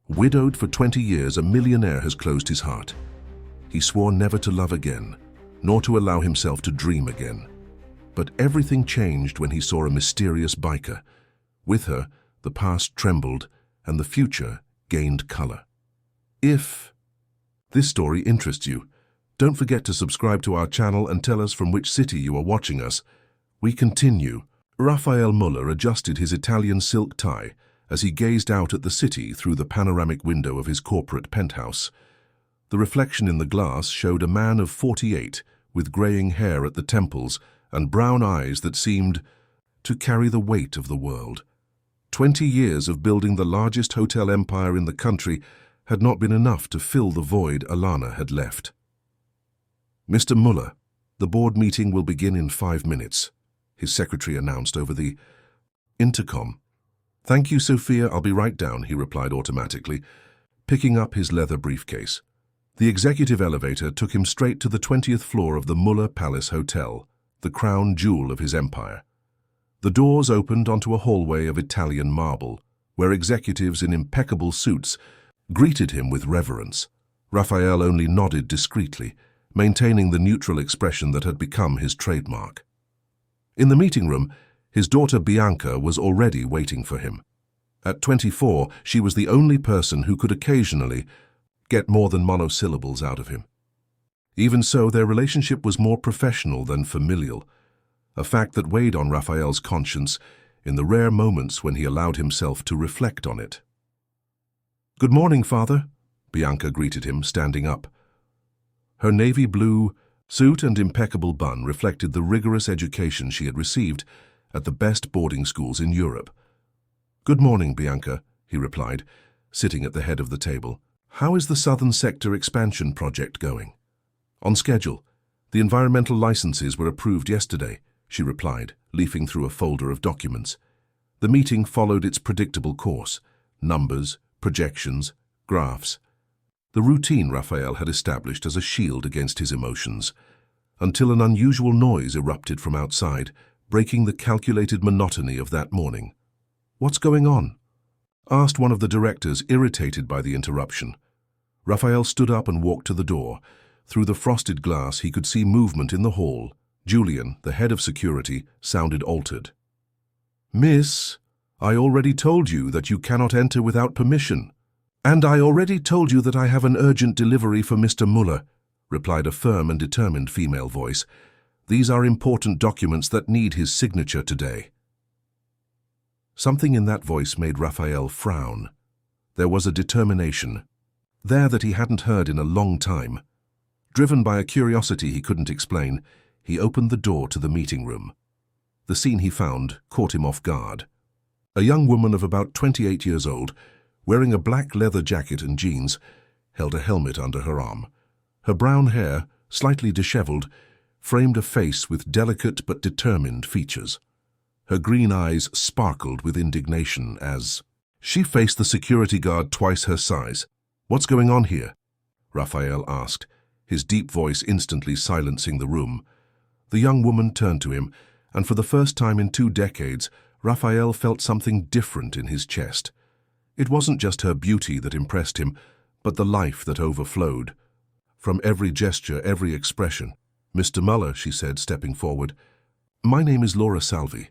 Widowed for 20 years, a millionaire has closed his heart. He swore never to love again, nor to allow himself to dream again. But everything changed when he saw a mysterious biker. With her, the past trembled and the future gained color. If this story interests you, don't forget to subscribe to our channel and tell us from which city you are watching us. We continue. Raphael Muller adjusted his Italian silk tie as he gazed out at the city through the panoramic window of his corporate penthouse. The reflection in the glass showed a man of 48 with graying hair at the temples and brown eyes that seemed to carry the weight of the world. 20 years of building the largest hotel empire in the country had not been enough to fill the void Alana had left. "Mr. Muller, the board meeting will begin in 5 minutes," his secretary announced over the intercom. "Thank you, Sophia, I'll be right down," he replied automatically, picking up his leather briefcase. The executive elevator took him straight to the 20th floor of the Muller Palace Hotel, the crown jewel of his empire. The doors opened onto a hallway of Italian marble, where executives in impeccable suits greeted him with reverence. Raphael only nodded discreetly, maintaining the neutral expression that had become his trademark. In the meeting room, his daughter Bianca was already waiting for him. At 24, she was the only person who could occasionally get more than monosyllables out of him. Even so, their relationship was more professional than familial, a fact that weighed on Raphael's conscience in the rare moments when he allowed himself to reflect on it. "Good morning, Father," Bianca greeted him, standing up. Her navy blue suit and impeccable bun reflected the rigorous education she had received at the best boarding schools in Europe. "Good morning, Bianca," he replied, sitting at the head of the table. "How is the Southern Sector expansion project going?" "On schedule. The environmental licenses were approved yesterday," she replied, leafing through a folder of documents. The meeting followed its predictable course: numbers, projections, graphs. The routine Raphael had established as a shield against his emotions, until an unusual noise erupted from outside, breaking the calculated monotony of that morning. "What's going on?" asked one of the directors, irritated by the interruption. Raphael stood up and walked to the door. Through the frosted glass, he could see movement in the hall. Julian, the head of security, sounded altered. "Miss, I already told you that you cannot enter without permission. And I already told you that I have an urgent delivery for Mr. Muller," replied a firm and determined female voice. "These are important documents that need his signature today." Something in that voice made Raphael frown. There was a determination there that he hadn't heard in a long time. Driven by a curiosity he couldn't explain, he opened the door to the meeting room. The scene he found caught him off guard. A young woman of about 28 years old, wearing a black leather jacket and jeans, held a helmet under her arm. Her brown hair, slightly disheveled, framed a face with delicate but determined features. Her green eyes sparkled with indignation as she faced the security guard twice her size. "What's going on here?" Raphael asked, his deep voice instantly silencing the room. The young woman turned to him, and for the first time in 2 decades, Raphael felt something different in his chest. It wasn't just her beauty that impressed him, but the life that overflowed. From every gesture, every expression. "Mr. Muller," she said, stepping forward. "My name is Laura Salvi.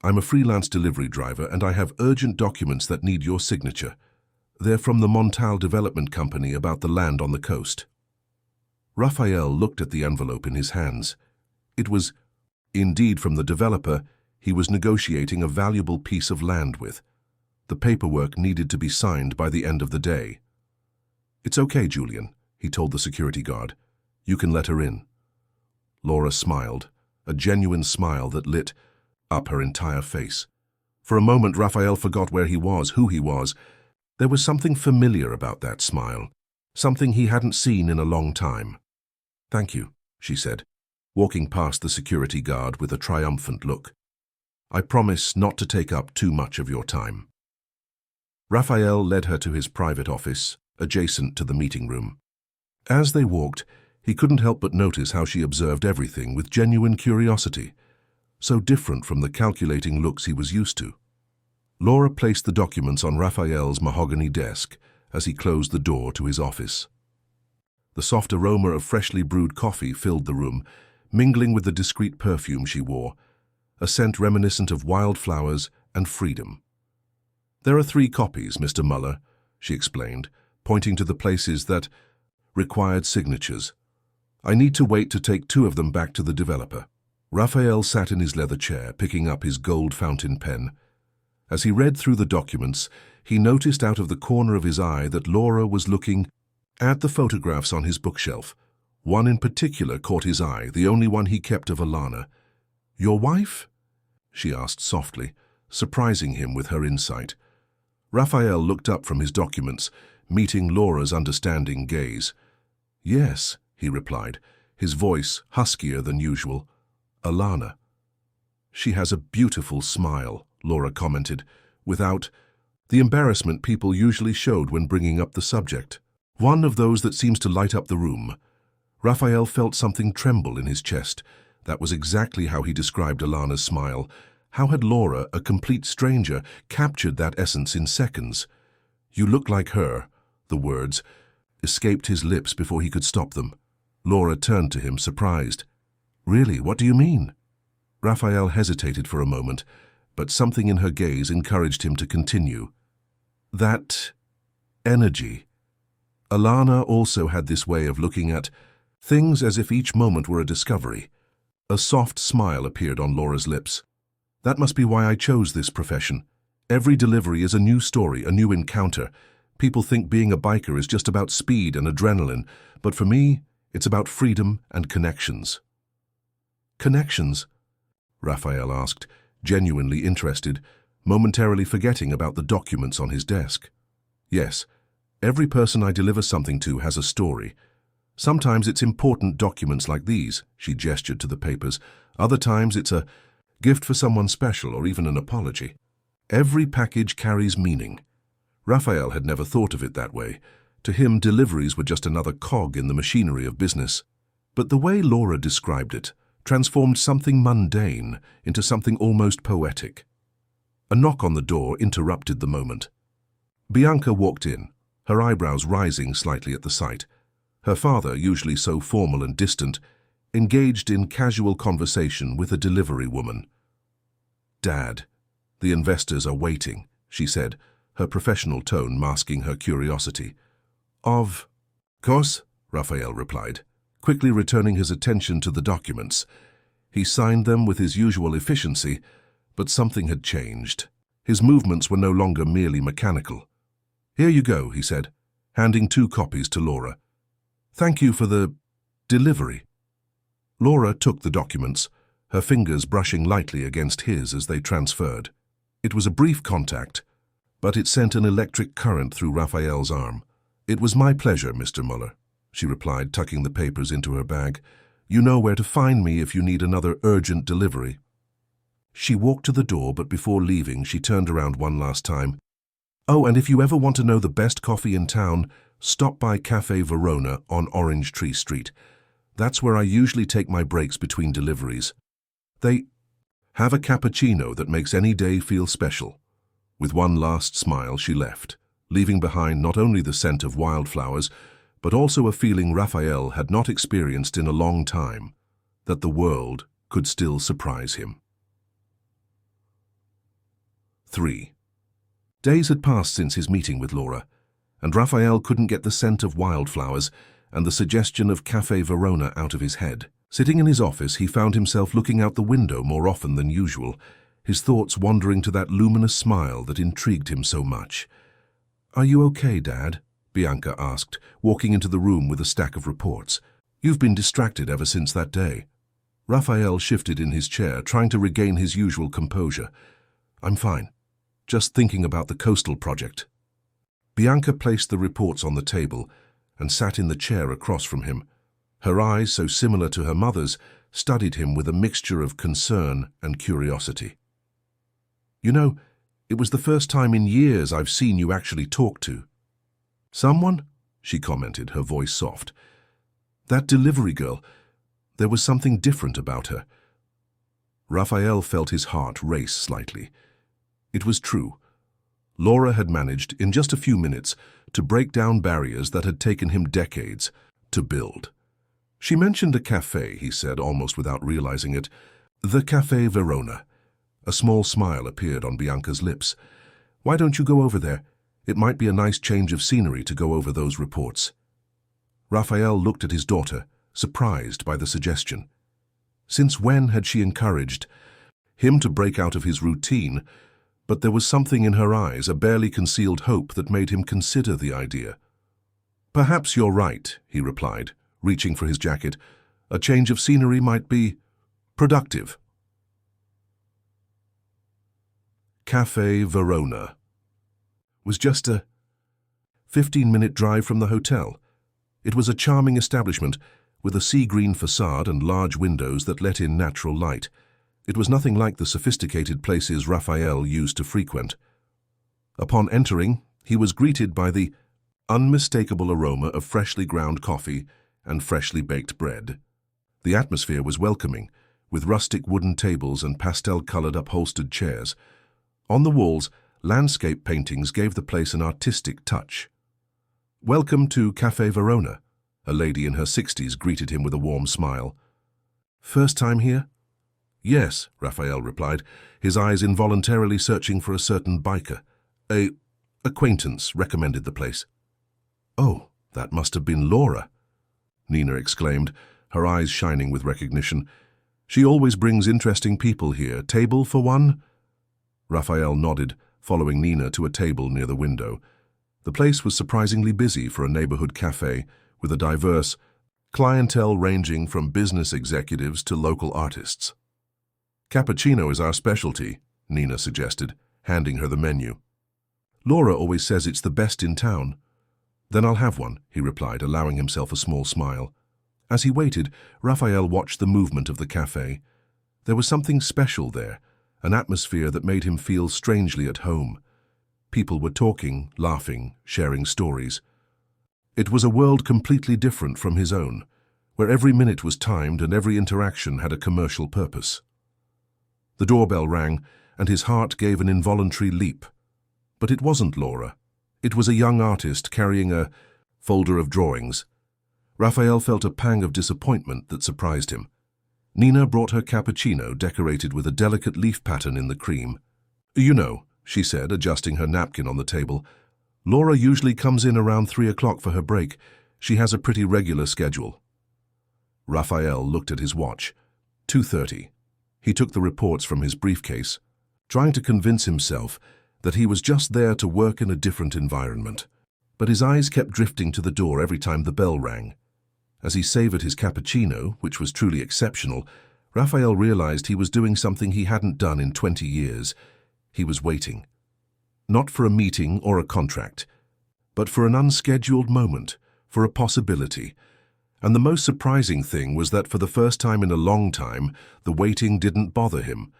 I'm a freelance delivery driver, and I have urgent documents that need your signature. They're from the Montal Development Company about the land on the coast." Raphael looked at the envelope in his hands. It was indeed from the developer he was negotiating a valuable piece of land with. The paperwork needed to be signed by the end of the day. "It's okay, Julian," he told the security guard. "You can let her in." Laura smiled, a genuine smile that lit up her entire face. For a moment, Raphael forgot where he was, who he was. There was something familiar about that smile, something he hadn't seen in a long time. "Thank you," she said, walking past the security guard with a triumphant look. "I promise not to take up too much of your time." Raphael led her to his private office, adjacent to the meeting room. As they walked, he couldn't help but notice how she observed everything with genuine curiosity, so different from the calculating looks he was used to. Laura placed the documents on Raphael's mahogany desk as he closed the door to his office. The soft aroma of freshly brewed coffee filled the room, mingling with the discreet perfume she wore, a scent reminiscent of wildflowers and freedom. "There are 3 copies, Mr. Muller," she explained, pointing to the places that required signatures. "I need to wait to take 2 of them back to the developer." Raphael sat in his leather chair, picking up his gold fountain pen. As he read through the documents, he noticed out of the corner of his eye that Laura was looking at the photographs on his bookshelf. One in particular caught his eye, the only one he kept of Alana. "Your wife?" she asked softly, surprising him with her insight. Raphael looked up from his documents, meeting Laura's understanding gaze. "Yes," he replied, his voice huskier than usual. "Alana." "She has a beautiful smile," Laura commented, without the embarrassment people usually showed when bringing up the subject. One of those that seems to light up the room. Raphael felt something tremble in his chest. That was exactly how he described Alana's smile. How had Laura, a complete stranger, captured that essence in seconds? "You look like her," the words escaped his lips before he could stop them. Laura turned to him, surprised. "Really, what do you mean?" Raphael hesitated for a moment, but something in her gaze encouraged him to continue. "That energy." Alana also had this way of looking at things as if each moment were a discovery. A soft smile appeared on Laura's lips. "That must be why I chose this profession. Every delivery is a new story, a new encounter. People think being a biker is just about speed and adrenaline, but for me, it's about freedom and connections." "Connections?" Raphael asked, genuinely interested, momentarily forgetting about the documents on his desk. "Yes, every person I deliver something to has a story. Sometimes it's important documents like these," she gestured to the papers. "Other times it's a gift for someone special or even an apology. Every package carries meaning." Raphael had never thought of it that way. To him, deliveries were just another cog in the machinery of business. But the way Laura described it transformed something mundane into something almost poetic. A knock on the door interrupted the moment. Bianca walked in, her eyebrows rising slightly at the sight. Her father, usually so formal and distant, engaged in casual conversation with a delivery woman. "Dad, the investors are waiting," she said, her professional tone masking her curiosity. "Of course," Raphael replied, quickly returning his attention to the documents. He signed them with his usual efficiency, but something had changed. His movements were no longer merely mechanical. "Here you go," he said, handing 2 copies to Laura. "Thank you for the delivery." Laura took the documents, her fingers brushing lightly against his as they transferred. It was a brief contact, but it sent an electric current through Raphael's arm. "It was my pleasure, Mr. Muller," she replied, tucking the papers into her bag. "You know where to find me if you need another urgent delivery." She walked to the door, but before leaving, she turned around one last time. "Oh, and if you ever want to know the best coffee in town, stop by Café Verona on Orange Tree Street. That's where I usually take my breaks between deliveries. They have a cappuccino that makes any day feel special." With one last smile, she left, leaving behind not only the scent of wildflowers, but also a feeling Raphael had not experienced in a long time, that the world could still surprise him. 3. Days had passed since his meeting with Laura, and Raphael couldn't get the scent of wildflowers and the suggestion of Café Verona out of his head. Sitting in his office, he found himself looking out the window more often than usual, his thoughts wandering to that luminous smile that intrigued him so much. "Are you okay, Dad?" Bianca asked, walking into the room with a stack of reports. "You've been distracted ever since that day." Raphael shifted in his chair, trying to regain his usual composure. "I'm fine. Just thinking about the coastal project." Bianca placed the reports on the table and sat in the chair across from him. Her eyes, so similar to her mother's, studied him with a mixture of concern and curiosity. "You know, it was the first time in years I've seen you actually talk to." "Someone?" she commented, her voice soft. "That delivery girl. There was something different about her." Raphael felt his heart race slightly. It was true. Laura had managed, in just a few minutes, to break down barriers that had taken him decades to build. She mentioned a cafe, he said, almost without realizing it. The Café Verona. A small smile appeared on Bianca's lips. Why don't you go over there? It might be a nice change of scenery to go over those reports. Raphael looked at his daughter, surprised by the suggestion. Since when had she encouraged him to break out of his routine? But there was something in her eyes, a barely concealed hope, that made him consider the idea. Perhaps you're right, he replied, reaching for his jacket. A change of scenery might be productive. Café Verona was just a 15-minute drive from the hotel. It was a charming establishment with a sea-green facade and large windows that let in natural light. It was nothing like the sophisticated places Raphael used to frequent. Upon entering, he was greeted by the unmistakable aroma of freshly ground coffee and freshly baked bread. The atmosphere was welcoming, with rustic wooden tables and pastel-colored upholstered chairs. On the walls, landscape paintings gave the place an artistic touch. "Welcome to Café Verona," a lady in her 60s greeted him with a warm smile. "First time here?" "Yes," Raphael replied, his eyes involuntarily searching for a certain biker. "A acquaintance recommended the place." "Oh, that must have been Laura," Nina exclaimed, her eyes shining with recognition. "She always brings interesting people here. Table for one?" Raphael nodded, following Nina to a table near the window. The place was surprisingly busy for a neighborhood cafe, with a diverse clientele ranging from business executives to local artists. "Cappuccino is our specialty," Nina suggested, handing her the menu. "Laura always says it's the best in town." "Then I'll have one," he replied, allowing himself a small smile. As he waited, Raphael watched the movement of the cafe. There was something special there, an atmosphere that made him feel strangely at home. People were talking, laughing, sharing stories. It was a world completely different from his own, where every minute was timed and every interaction had a commercial purpose. The doorbell rang, and his heart gave an involuntary leap. But it wasn't Laura. It was a young artist carrying a folder of drawings. Raphael felt a pang of disappointment that surprised him. Nina brought her cappuccino decorated with a delicate leaf pattern in the cream. "You know," she said, adjusting her napkin on the table, "Laura usually comes in around 3 o'clock for her break. She has a pretty regular schedule." Raphael looked at his watch. 2:30. He took the reports from his briefcase, trying to convince himself that he was just there to work in a different environment. But his eyes kept drifting to the door every time the bell rang. As he savored his cappuccino, which was truly exceptional, Raphael realized he was doing something he hadn't done in 20 years. He was waiting. Not for a meeting or a contract, but for an unscheduled moment, for a possibility. And the most surprising thing was that for the first time in a long time, the waiting didn't bother him.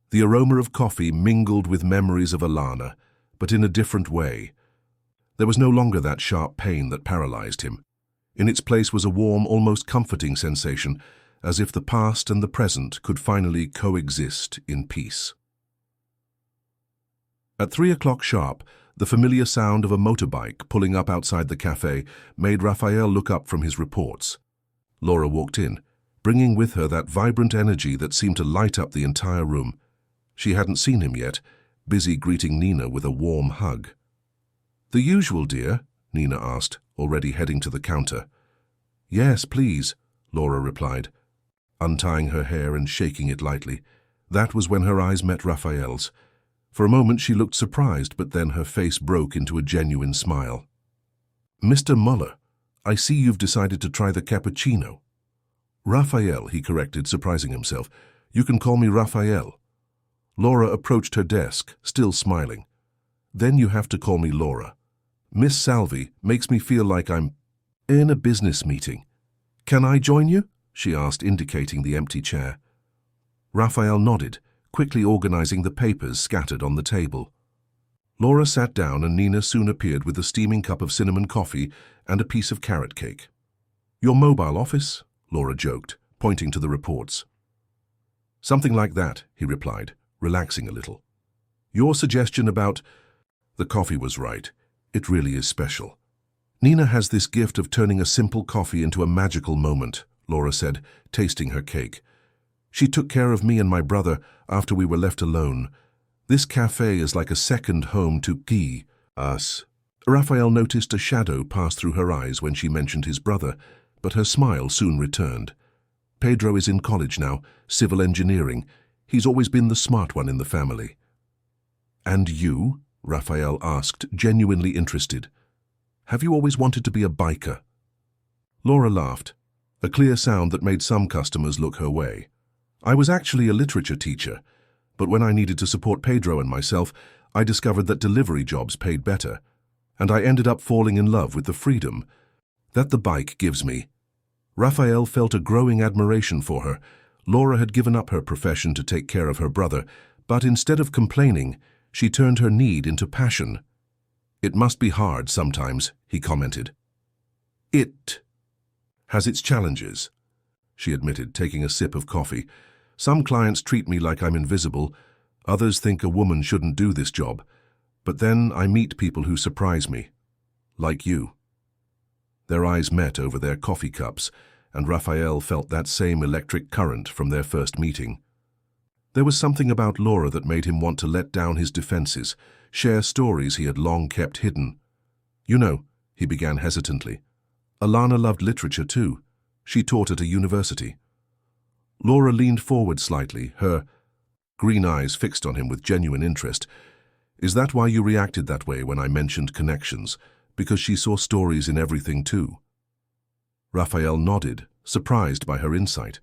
The aroma of coffee mingled with memories of Alana, but in a different way. There was no longer that sharp pain that paralyzed him. In its place was a warm, almost comforting sensation, as if the past and the present could finally coexist in peace. At 3 o'clock sharp, the familiar sound of a motorbike pulling up outside the cafe made Raphael look up from his reports. Laura walked in, bringing with her that vibrant energy that seemed to light up the entire room. She hadn't seen him yet, busy greeting Nina with a warm hug. "The usual, dear?" Nina asked, already heading to the counter. "Yes, please," Laura replied, untying her hair and shaking it lightly. That was when her eyes met Raphael's. For a moment she looked surprised, but then her face broke into a genuine smile. "Mr. Muller, I see you've decided to try the cappuccino." "Raphael," he corrected, surprising himself. "You can call me Raphael." Laura approached her desk, still smiling. "Then you have to call me Laura. Miss Salvi makes me feel like I'm in a business meeting." "Can I join you?" she asked, indicating the empty chair. Raphael nodded, quickly organizing the papers scattered on the table. Laura sat down and Nina soon appeared with a steaming cup of cinnamon coffee and a piece of carrot cake. "Your mobile office?" Laura joked, pointing to the reports. "Something like that," he replied, relaxing a little. "Your suggestion about The coffee was right. It really is special. Nina has this gift of turning a simple coffee into a magical moment, Laura said, tasting her cake. She took care of me and my brother after we were left alone. This cafe is like a second home to us. Raphael noticed a shadow pass through her eyes when she mentioned his brother, but her smile soon returned. Pedro is in college now, civil engineering. He's always been the smart one in the family. And you? Raphael asked, genuinely interested. Have you always wanted to be a biker? Laura laughed, a clear sound that made some customers look her way. I was actually a literature teacher, but when I needed to support Pedro and myself, I discovered that delivery jobs paid better, and I ended up falling in love with the freedom that the bike gives me. Raphael felt a growing admiration for her. Laura had given up her profession to take care of her brother, but instead of complaining, she turned her need into passion. It must be hard sometimes, he commented. It has its challenges, she admitted, taking a sip of coffee. Some clients treat me like I'm invisible. Others think a woman shouldn't do this job. But then I meet people who surprise me, like you. Their eyes met over their coffee cups, and Raphael felt that same electric current from their first meeting. There was something about Laura that made him want to let down his defenses, share stories he had long kept hidden. You know, he began hesitantly, Alana loved literature too. She taught at a university. Laura leaned forward slightly, her green eyes fixed on him with genuine interest. Is that why you reacted that way when I mentioned connections? Because she saw stories in everything too? Raphael nodded, surprised by her insight.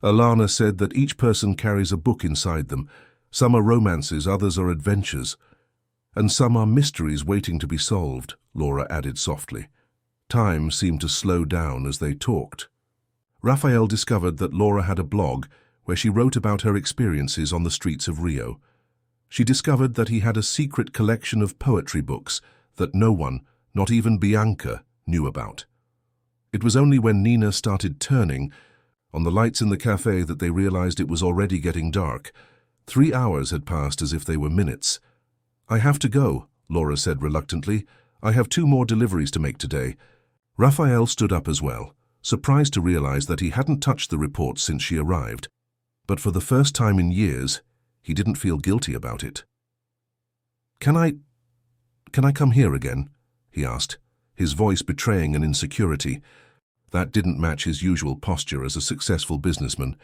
Alana said that each person carries a book inside them. Some are romances, others are adventures. And some are mysteries waiting to be solved, Laura added softly. Time seemed to slow down as they talked. Raphael discovered that Laura had a blog where she wrote about her experiences on the streets of Rio. She discovered that he had a secret collection of poetry books that no one, not even Bianca, knew about. It was only when Nina started turning on the lights in the cafe that they realized it was already getting dark. 3 hours had passed as if they were minutes. I have to go, Laura said reluctantly. I have 2 more deliveries to make today. Raphael stood up as well, surprised to realize that he hadn't touched the report since she arrived. But for the first time in years, he didn't feel guilty about it. Can I come here again? He asked, his voice betraying an insecurity. That didn't match his usual posture as a successful businessman.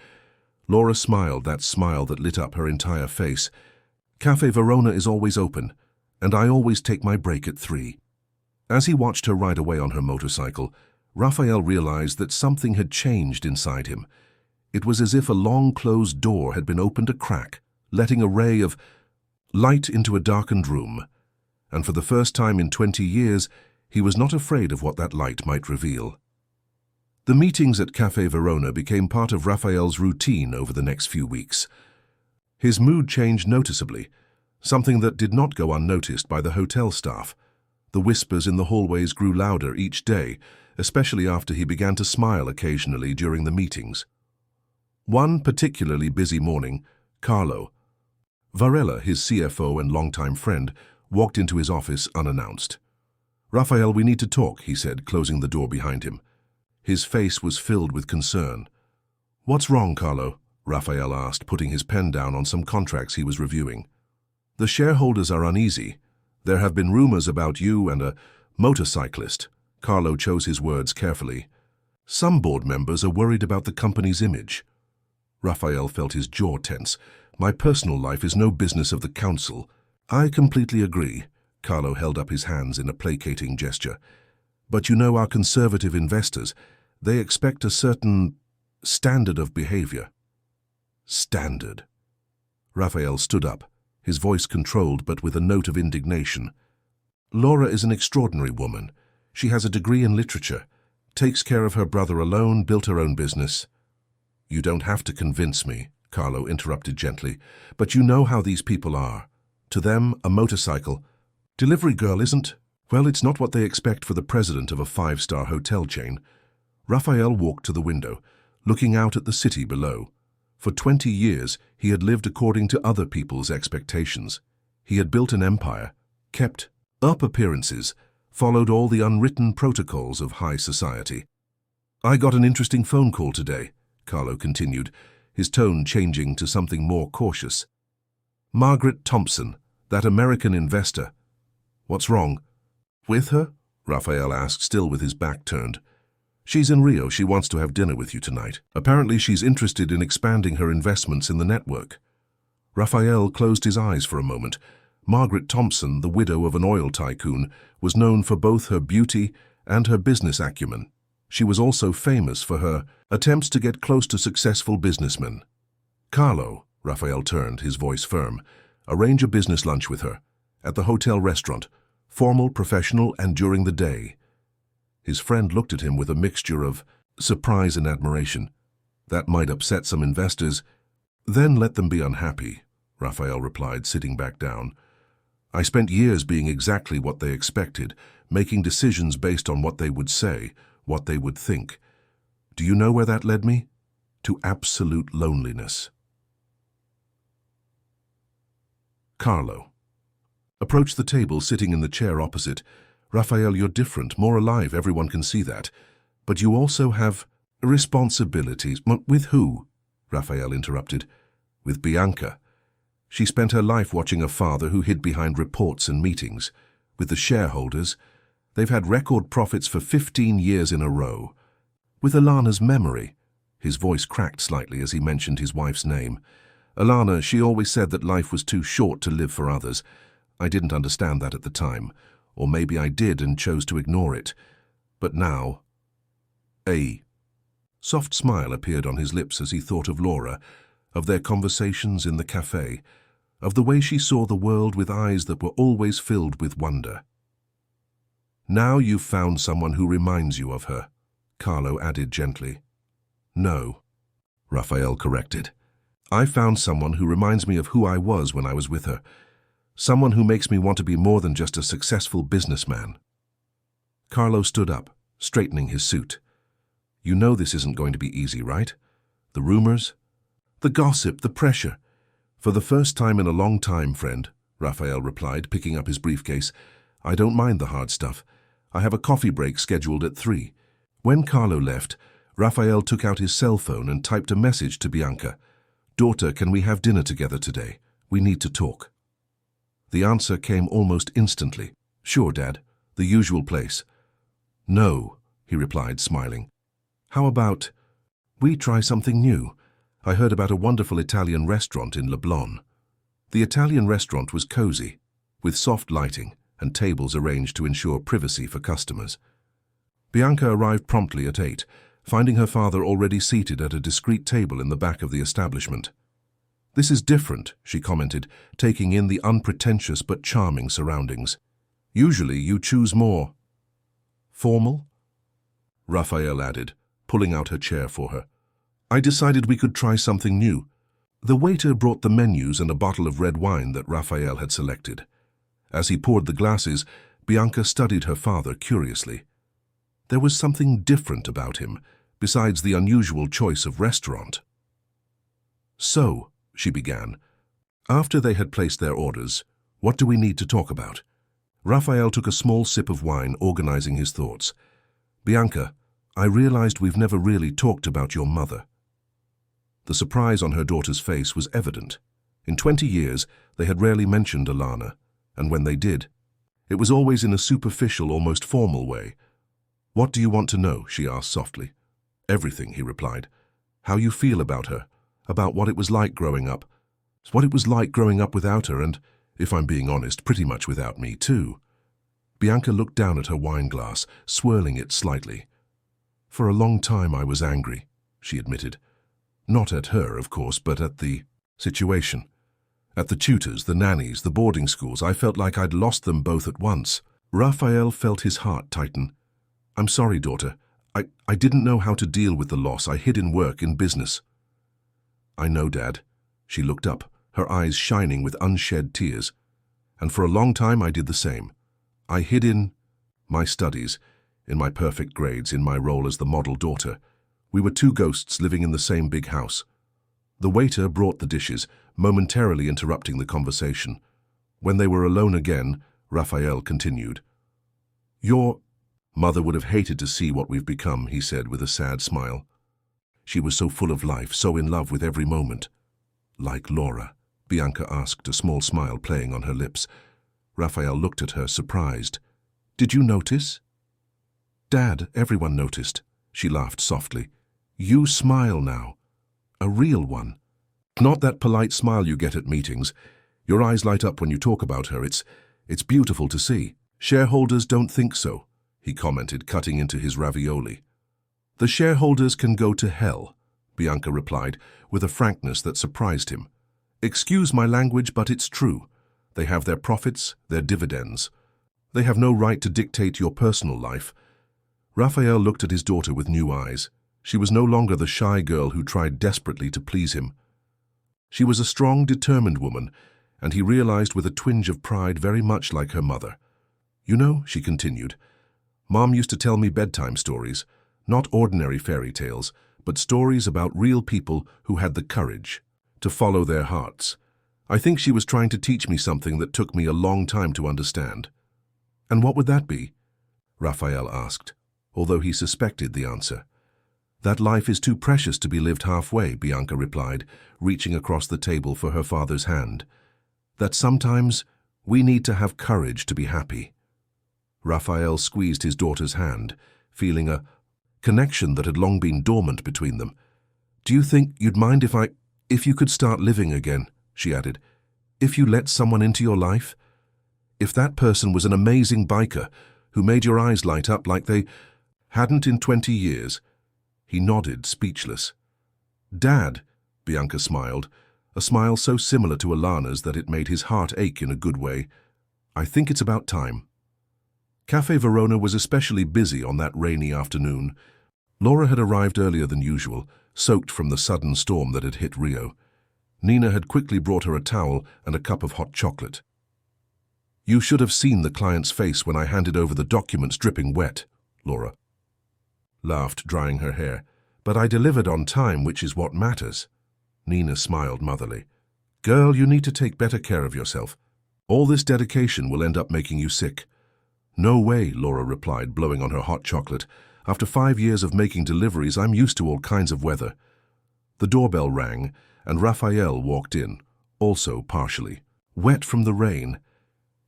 Laura smiled, that smile that lit up her entire face. Cafe Verona is always open, and I always take my break at 3. As he watched her ride away on her motorcycle, Raphael realized that something had changed inside him. It was as if a long-closed door had been opened a crack, letting a ray of light into a darkened room. And for the first time in 20 years, he was not afraid of what that light might reveal. The meetings at Cafe Verona became part of Raphael's routine over the next few weeks. His mood changed noticeably, something that did not go unnoticed by the hotel staff. The whispers in the hallways grew louder each day, especially after he began to smile occasionally during the meetings. One particularly busy morning, Carlo Varela, his CFO and longtime friend, walked into his office unannounced. Raphael, we need to talk, he said, closing the door behind him. His face was filled with concern. What's wrong, Carlo? Raphael asked, putting his pen down on some contracts he was reviewing. The shareholders are uneasy. There have been rumors about you and a motorcyclist. Carlo chose his words carefully. Some board members are worried about the company's image. Raphael felt his jaw tense. My personal life is no business of the council. I completely agree. Carlo held up his hands in a placating gesture. But you know our conservative investors, they expect a certain standard of behavior. Standard. Raphael stood up, his voice controlled but with a note of indignation. Laura is an extraordinary woman. She has a degree in literature, takes care of her brother alone, built her own business. You don't have to convince me, Carlo interrupted gently, but you know how these people are. To them, a motorcycle. Delivery girl isn't. Well, it's not what they expect for the president of a 5-star hotel chain. Raphael walked to the window, looking out at the city below. For 20 years, he had lived according to other people's expectations. He had built an empire, kept up appearances, followed all the unwritten protocols of high society. "I got an interesting phone call today," Carlo continued, his tone changing to something more cautious. "Margaret Thompson, that American investor." "What's wrong?" "With her?" Raphael asked, still with his back turned. "She's in Rio. She wants to have dinner with you tonight. Apparently she's interested in expanding her investments in the network." Raphael closed his eyes for a moment. Margaret Thompson, the widow of an oil tycoon, was known for both her beauty and her business acumen. She was also famous for her attempts to get close to successful businessmen. "Carlo," Raphael turned, his voice firm, "arrange a business lunch with her, at the hotel restaurant, formal, professional, and during the day." His friend looked at him with a mixture of surprise and admiration. "That might upset some investors." "Then let them be unhappy," Raphael replied, sitting back down. "I spent years being exactly what they expected, making decisions based on what they would say, what they would think. Do you know where that led me? To absolute loneliness." Carlo approached the table, sitting in the chair opposite. "Raphael, you're different, more alive, everyone can see that. But you also have responsibilities." "With who?" Raphael interrupted. "With Bianca. She spent her life watching a father who hid behind reports and meetings. With the shareholders, they've had record profits for 15 years in a row. With Alana's memory," his voice cracked slightly as he mentioned his wife's name. "Alana, she always said that life was too short to live for others. I didn't understand that at the time, or maybe I did and chose to ignore it. But now..." A soft smile appeared on his lips as he thought of Laura, of their conversations in the cafe, of the way she saw the world with eyes that were always filled with wonder. "Now you've found someone who reminds you of her," Carlo added gently. "No," Raphael corrected. "I found someone who reminds me of who I was when I was with her. Someone who makes me want to be more than just a successful businessman." Carlo stood up, straightening his suit. "You know this isn't going to be easy, right? The rumors, the gossip, the pressure." "For the first time in a long time, friend," Raphael replied, picking up his briefcase, "I don't mind the hard stuff. I have a coffee break scheduled at 3. When Carlo left, Raphael took out his cell phone and typed a message to Bianca. "Daughter, can we have dinner together today? We need to talk." The answer came almost instantly. "Sure, Dad. The usual place." "No," he replied, smiling. "How about we try something new? I heard about a wonderful Italian restaurant in Leblon." The Italian restaurant was cozy, with soft lighting and tables arranged to ensure privacy for customers. Bianca arrived promptly at 8, finding her father already seated at a discreet table in the back of the establishment. "This is different," she commented, taking in the unpretentious but charming surroundings. "Usually you choose more formal," Raphael added, pulling out her chair for her. "I decided we could try something new." The waiter brought the menus and a bottle of red wine that Raphael had selected. As he poured the glasses, Bianca studied her father curiously. There was something different about him, besides the unusual choice of restaurant. "So," she began, after they had placed their orders, "what do we need to talk about?" Raphael took a small sip of wine, organizing his thoughts. "Bianca, I realized we've never really talked about your mother." The surprise on her daughter's face was evident. In 20 years, they had rarely mentioned Alana, and when they did, it was always in a superficial, almost formal way. "What do you want to know?" she asked softly. "Everything," he replied. "How you feel about her, about what it was like growing up. What it was like growing up without her and, if I'm being honest, pretty much without me too." Bianca looked down at her wine glass, swirling it slightly. "For a long time I was angry," she admitted. "Not at her, of course, but at the situation. At the tutors, the nannies, the boarding schools. I felt like I'd lost them both at once." Raphael felt his heart tighten. "I'm sorry, daughter. I didn't know how to deal with the loss. I hid in work, in business." "I know, Dad." She looked up, her eyes shining with unshed tears. "And for a long time I did the same. I hid in my studies, in my perfect grades, in my role as the model daughter. We were two ghosts living in the same big house." The waiter brought the dishes, momentarily interrupting the conversation. When they were alone again, Raphael continued. Your mother would have hated to see what we've become, he said with a sad smile. She was so full of life, so in love with every moment. Like Laura, Bianca asked, a small smile playing on her lips. Raphael looked at her, surprised. Did you notice? Dad, everyone noticed. She laughed softly. You smile now. A real one. Not that polite smile you get at meetings. Your eyes light up when you talk about her. It's beautiful to see. Shareholders don't think so, he commented, cutting into his ravioli. The shareholders can go to hell, Bianca replied, with a frankness that surprised him. Excuse my language, but it's true. They have their profits, their dividends. They have no right to dictate your personal life. Raphael looked at his daughter with new eyes. She was no longer the shy girl who tried desperately to please him. She was a strong, determined woman, and he realized with a twinge of pride, very much like her mother. You know, she continued, Mom used to tell me bedtime stories, not ordinary fairy tales, but stories about real people who had the courage to follow their hearts. I think she was trying to teach me something that took me a long time to understand. And what would that be? Raphael asked, although he suspected the answer. That life is too precious to be lived halfway, Bianca replied, reaching across the table for her father's hand. That sometimes we need to have courage to be happy. Raphael squeezed his daughter's hand, feeling a connection that had long been dormant between them. Do you think you'd mind if you could start living again, she added. If you let someone into your life? If that person was an amazing biker who made your eyes light up like they hadn't in 20 years. He nodded, speechless. Dad, Bianca smiled, a smile so similar to Alana's that it made his heart ache in a good way. I think it's about time. Cafe Verona was especially busy on that rainy afternoon. Laura had arrived earlier than usual, soaked from the sudden storm that had hit Rio. Nina had quickly brought her a towel and a cup of hot chocolate. You should have seen the client's face when I handed over the documents dripping wet, Laura laughed, drying her hair. But I delivered on time, which is what matters. Nina smiled motherly. Girl, you need to take better care of yourself. All this dedication will end up making you sick. No way, Laura replied, blowing on her hot chocolate. After 5 years of making deliveries, I'm used to all kinds of weather. The doorbell rang, and Raphael walked in, also partially wet from the rain.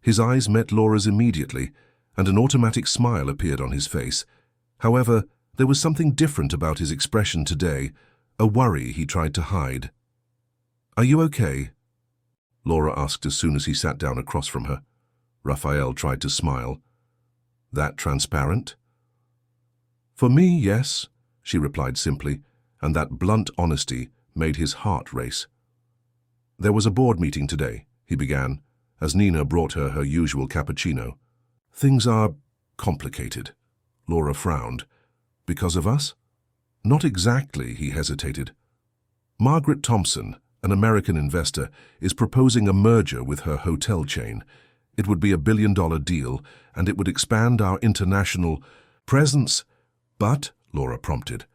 His eyes met Laura's immediately, and an automatic smile appeared on his face. However, there was something different about his expression today, a worry he tried to hide. Are you okay? Laura asked as soon as he sat down across from her. Raphael tried to smile. That transparent? For me, yes, she replied simply, and that blunt honesty made his heart race. There was a board meeting today, he began, as Nina brought her her usual cappuccino. Things are complicated. Laura frowned. Because of us? Not exactly, he hesitated. Margaret Thompson, an American investor, is proposing a merger with her hotel chain. It would be $1 billion deal, and it would expand our international presence. But, Laura prompted.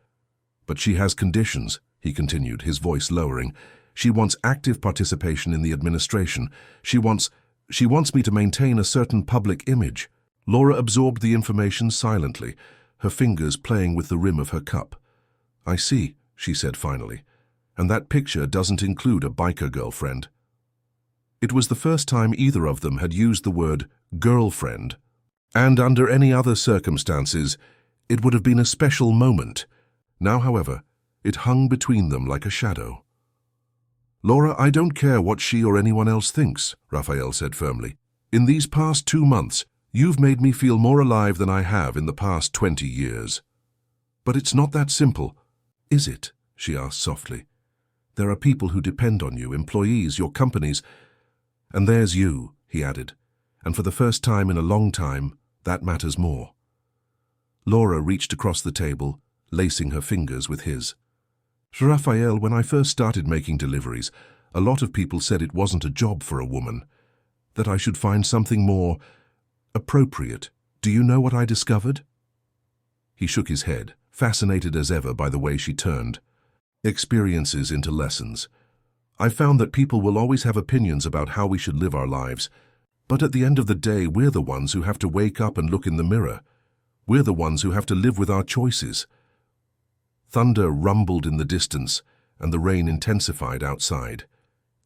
But she has conditions, he continued, his voice lowering. She wants active participation in the administration. She wants me to maintain a certain public image. Laura absorbed the information silently, her fingers playing with the rim of her cup. I see, she said finally. And that picture doesn't include a biker girlfriend. It was the first time either of them had used the word girlfriend, and under any other circumstances, it would have been a special moment. Now, however, it hung between them like a shadow. Laura, I don't care what she or anyone else thinks, Raphael said firmly. In these past 2 months, you've made me feel more alive than I have in the past 20 years. But it's not that simple, is it? She asked softly. There are people who depend on you, employees, your companies. And there's you, he added, and for the first time in a long time, that matters more. Laura reached across the table, lacing her fingers with his. Raphael, when I first started making deliveries, a lot of people said it wasn't a job for a woman, that I should find something more appropriate. Do you know what I discovered? He shook his head, fascinated as ever by the way she turned experiences into lessons. I found that people will always have opinions about how we should live our lives. But at the end of the day, we're the ones who have to wake up and look in the mirror. We're the ones who have to live with our choices. Thunder rumbled in the distance, and the rain intensified outside.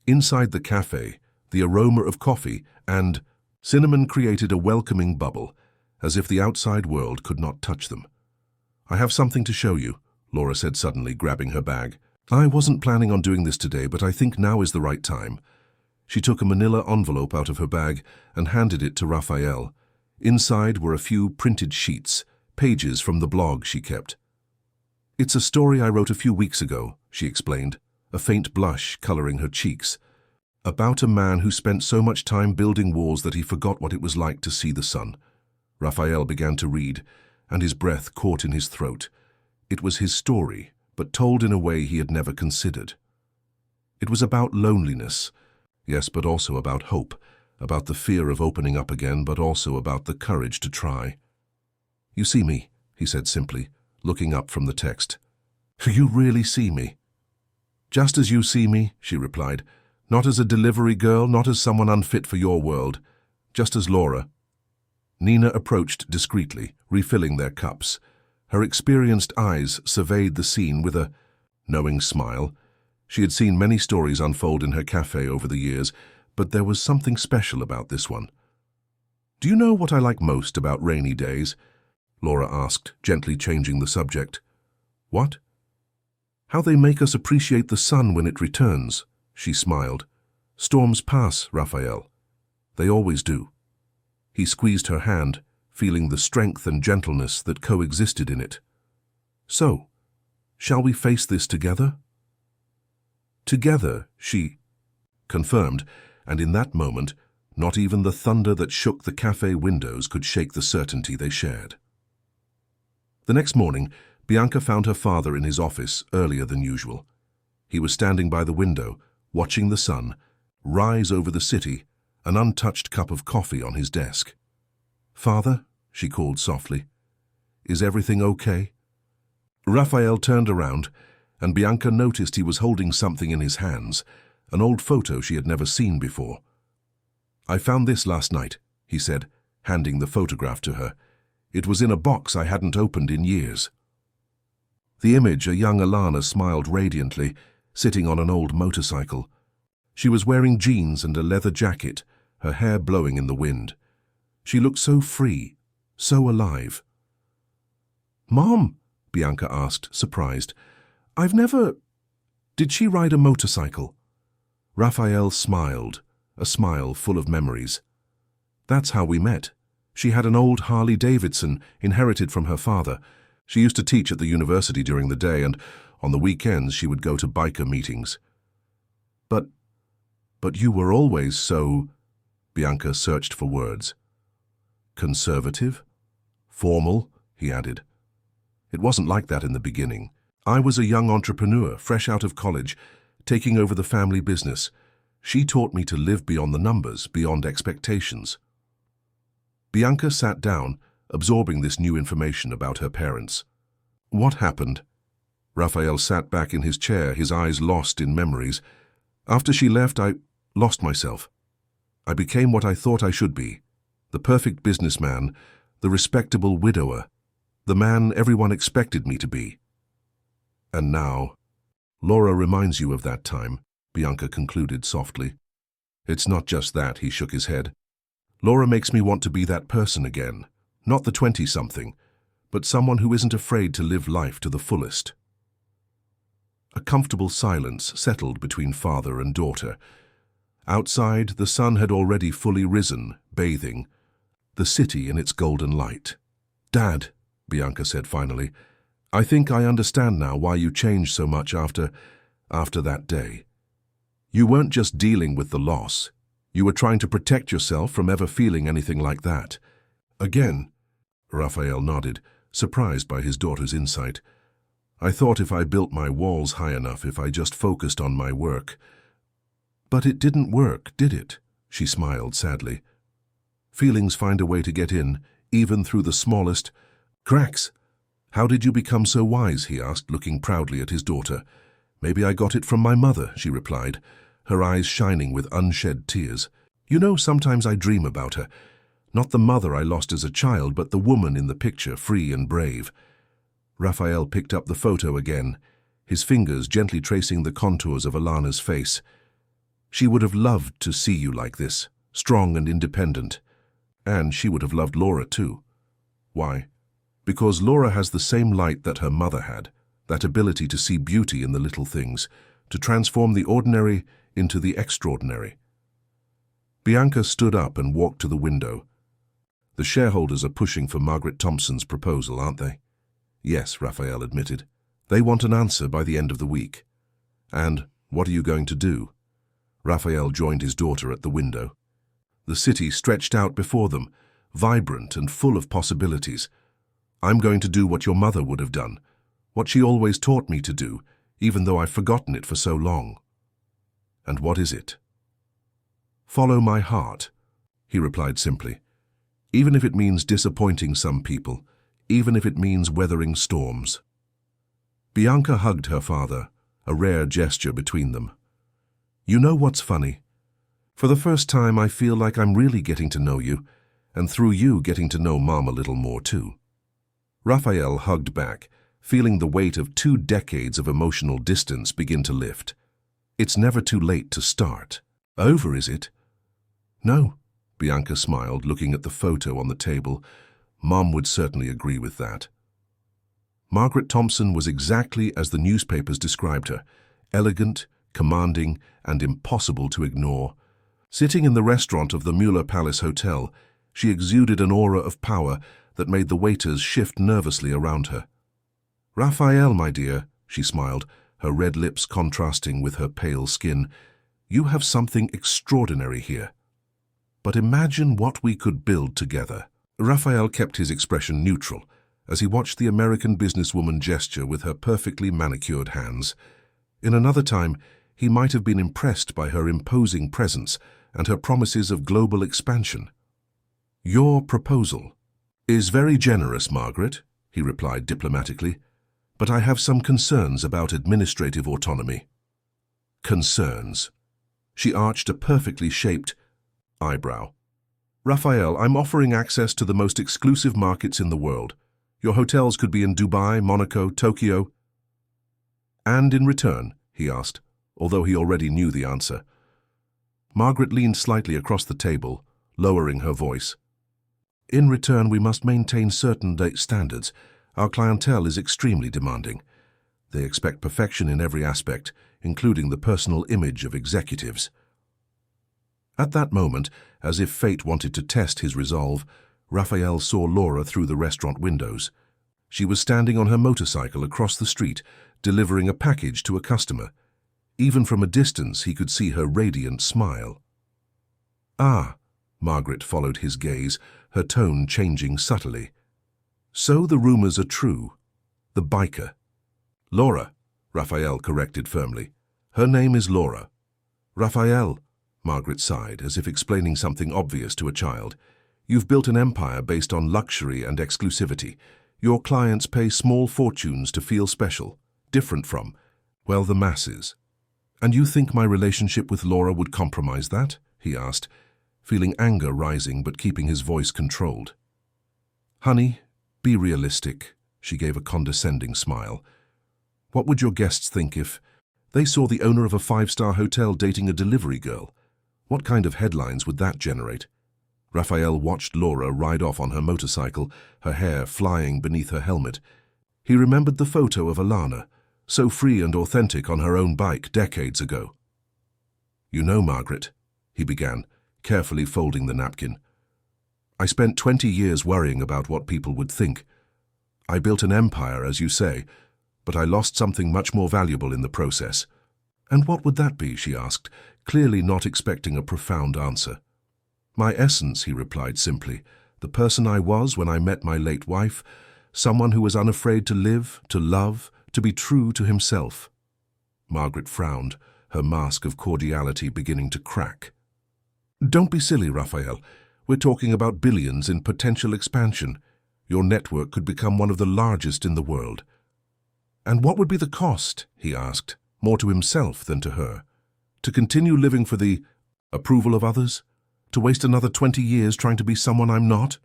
Inside the cafe, the aroma of coffee and cinnamon created a welcoming bubble, as if the outside world could not touch them. "I have something to show you," Laura said suddenly, grabbing her bag. "I wasn't planning on doing this today, but I think now is the right time." She took a manila envelope out of her bag and handed it to Raphael. Inside were a few printed sheets, pages from the blog she kept. "It's a story I wrote a few weeks ago," she explained, a faint blush coloring her cheeks, "about a man who spent so much time building walls that he forgot what it was like to see the sun." Raphael began to read, and his breath caught in his throat. It was his story, but told in a way he had never considered. It was about loneliness, yes, but also about hope, about the fear of opening up again, but also about the courage to try. "You see me," he said simply, looking up from the text. "You really see me." "Just as you see me," she replied, "not as a delivery girl, not as someone unfit for your world, just as Laura." Nina approached discreetly, refilling their cups. Her experienced eyes surveyed the scene with a knowing smile. She had seen many stories unfold in her cafe over the years, but there was something special about this one. "Do you know what I like most about rainy days?" Laura asked, gently changing the subject. "What?" "How they make us appreciate the sun when it returns," she smiled. "Storms pass, Raphael. They always do." He squeezed her hand, feeling the strength and gentleness that coexisted in it. "So, shall we face this together?" "Together," she confirmed, and in that moment, not even the thunder that shook the cafe windows could shake the certainty they shared. The next morning, Bianca found her father in his office earlier than usual. He was standing by the window, watching the sun rise over the city, an untouched cup of coffee on his desk. "Father," she called softly, "is everything okay?" Raphael turned around, and Bianca noticed he was holding something in his hands, an old photo she had never seen before. "I found this last night," he said, handing the photograph to her. "It was in a box I hadn't opened in years." The image, a young Alana smiled radiantly, sitting on an old motorcycle. She was wearing jeans and a leather jacket, her hair blowing in the wind. She looked so free, so alive. "Mom," Bianca asked, surprised, "I've never—" "Did she ride a motorcycle?" Raphael smiled, a smile full of memories. "That's how we met. She had an old Harley-Davidson inherited from her father. She used to teach at the university during the day, and on the weekends she would go to biker meetings." But you were always so—" Bianca searched for words. "Conservative? Formal?" he added. "It wasn't like that in the beginning. I was a young entrepreneur, fresh out of college, taking over the family business. She taught me to live beyond the numbers, beyond expectations." Bianca sat down, absorbing this new information about her parents. "What happened?" Raphael sat back in his chair, his eyes lost in memories. "After she left, I lost myself. I became what I thought I should be, the perfect businessman, the respectable widower, the man everyone expected me to be. And now, Laura reminds you of that time," Bianca concluded softly. "It's not just that," he shook his head. "Laura makes me want to be that person again, not the 20-something, but someone who isn't afraid to live life to the fullest." A comfortable silence settled between father and daughter. Outside, the sun had already fully risen, bathing the city in its golden light. "Dad," Bianca said finally, "I think I understand now why you changed so much after that day. You weren't just dealing with the loss. You were trying to protect yourself from ever feeling anything like that." "Again?" Raphael nodded, surprised by his daughter's insight. "I thought if I built my walls high enough, if I just focused on my work." "But it didn't work, did it?" She smiled sadly. "Feelings find a way to get in, even through the smallest cracks." "How did you become so wise?" he asked, looking proudly at his daughter. "Maybe I got it from my mother," she replied, her eyes shining with unshed tears. You know, sometimes I dream about her. Not the mother I lost as a child, but the woman in the picture, free and brave. Raphael picked up the photo again, his fingers gently tracing the contours of Alana's face. She would have loved to see you like this, strong and independent. And she would have loved Laura too. Why? Because Laura has the same light that her mother had, that ability to see beauty in the little things, to transform the ordinary into the extraordinary. Bianca stood up and walked to the window. The shareholders are pushing for Margaret Thompson's proposal, aren't they? Yes, Raphael admitted. They want an answer by the end of the week. And what are you going to do? Raphael joined his daughter at the window. The city stretched out before them, vibrant and full of possibilities. I'm going to do what your mother would have done, what she always taught me to do, even though I've forgotten it for so long. And what is it? Follow my heart, he replied simply. Even if it means disappointing some people, even if it means weathering storms. Bianca hugged her father, a rare gesture between them. You know what's funny? For the first time, I feel like I'm really getting to know you, and through you getting to know Mom a little more too. Raphael hugged back, feeling the weight of 2 decades of emotional distance begin to lift. It's never too late to start. Over, is it? No, Bianca smiled, looking at the photo on the table. Mom would certainly agree with that. Margaret Thompson was exactly as the newspapers described her, elegant, commanding, and impossible to ignore. Sitting in the restaurant of the Mueller Palace Hotel, she exuded an aura of power that made the waiters shift nervously around her. Raphael, my dear, she smiled, her red lips contrasting with her pale skin, you have something extraordinary here. But imagine what we could build together. Raphael kept his expression neutral as he watched the American businesswoman gesture with her perfectly manicured hands. In another time, he might have been impressed by her imposing presence and her promises of global expansion. Your proposal is very generous, Margaret, he replied diplomatically, but I have some concerns about administrative autonomy. Concerns? She arched a perfectly shaped eyebrow. Raphael, I'm offering access to the most exclusive markets in the world. Your hotels could be in Dubai, Monaco, Tokyo. And in return, he asked, although he already knew the answer. Margaret leaned slightly across the table, lowering her voice. In return, we must maintain certain standards. Our clientele is extremely demanding. They expect perfection in every aspect, including the personal image of executives. At that moment, as if fate wanted to test his resolve, Raphael saw Laura through the restaurant windows. She was standing on her motorcycle across the street, delivering a package to a customer. Even from a distance, he could see her radiant smile. Ah, Margaret followed his gaze, her tone changing subtly. So the rumors are true. The biker. Laura, Raphael corrected firmly. Her name is Laura. Raphael, Margaret sighed, as if explaining something obvious to a child. You've built an empire based on luxury and exclusivity. Your clients pay small fortunes to feel special, different from, well, the masses. And you think my relationship with Laura would compromise that? He asked, feeling anger rising but keeping his voice controlled. Honey, be realistic, she gave a condescending smile. What would your guests think if they saw the owner of a 5-star hotel dating a delivery girl? What kind of headlines would that generate? Raphael watched Laura ride off on her motorcycle, her hair flying beneath her helmet. He remembered the photo of Alana, so free and authentic on her own bike decades ago. You know, Margaret, he began, carefully folding the napkin. I spent 20 years worrying about what people would think. I built an empire, as you say, but I lost something much more valuable in the process. And what would that be, she asked, clearly not expecting a profound answer. My essence, he replied simply, the person I was when I met my late wife, someone who was unafraid to live, to love, to be true to himself. Margaret frowned, her mask of cordiality beginning to crack. Don't be silly, Raphael. We're talking about billions in potential expansion. Your network could become one of the largest in the world. And what would be the cost, he asked, more to himself than to her? To continue living for the approval of others? To waste another 20 years trying to be someone I'm not?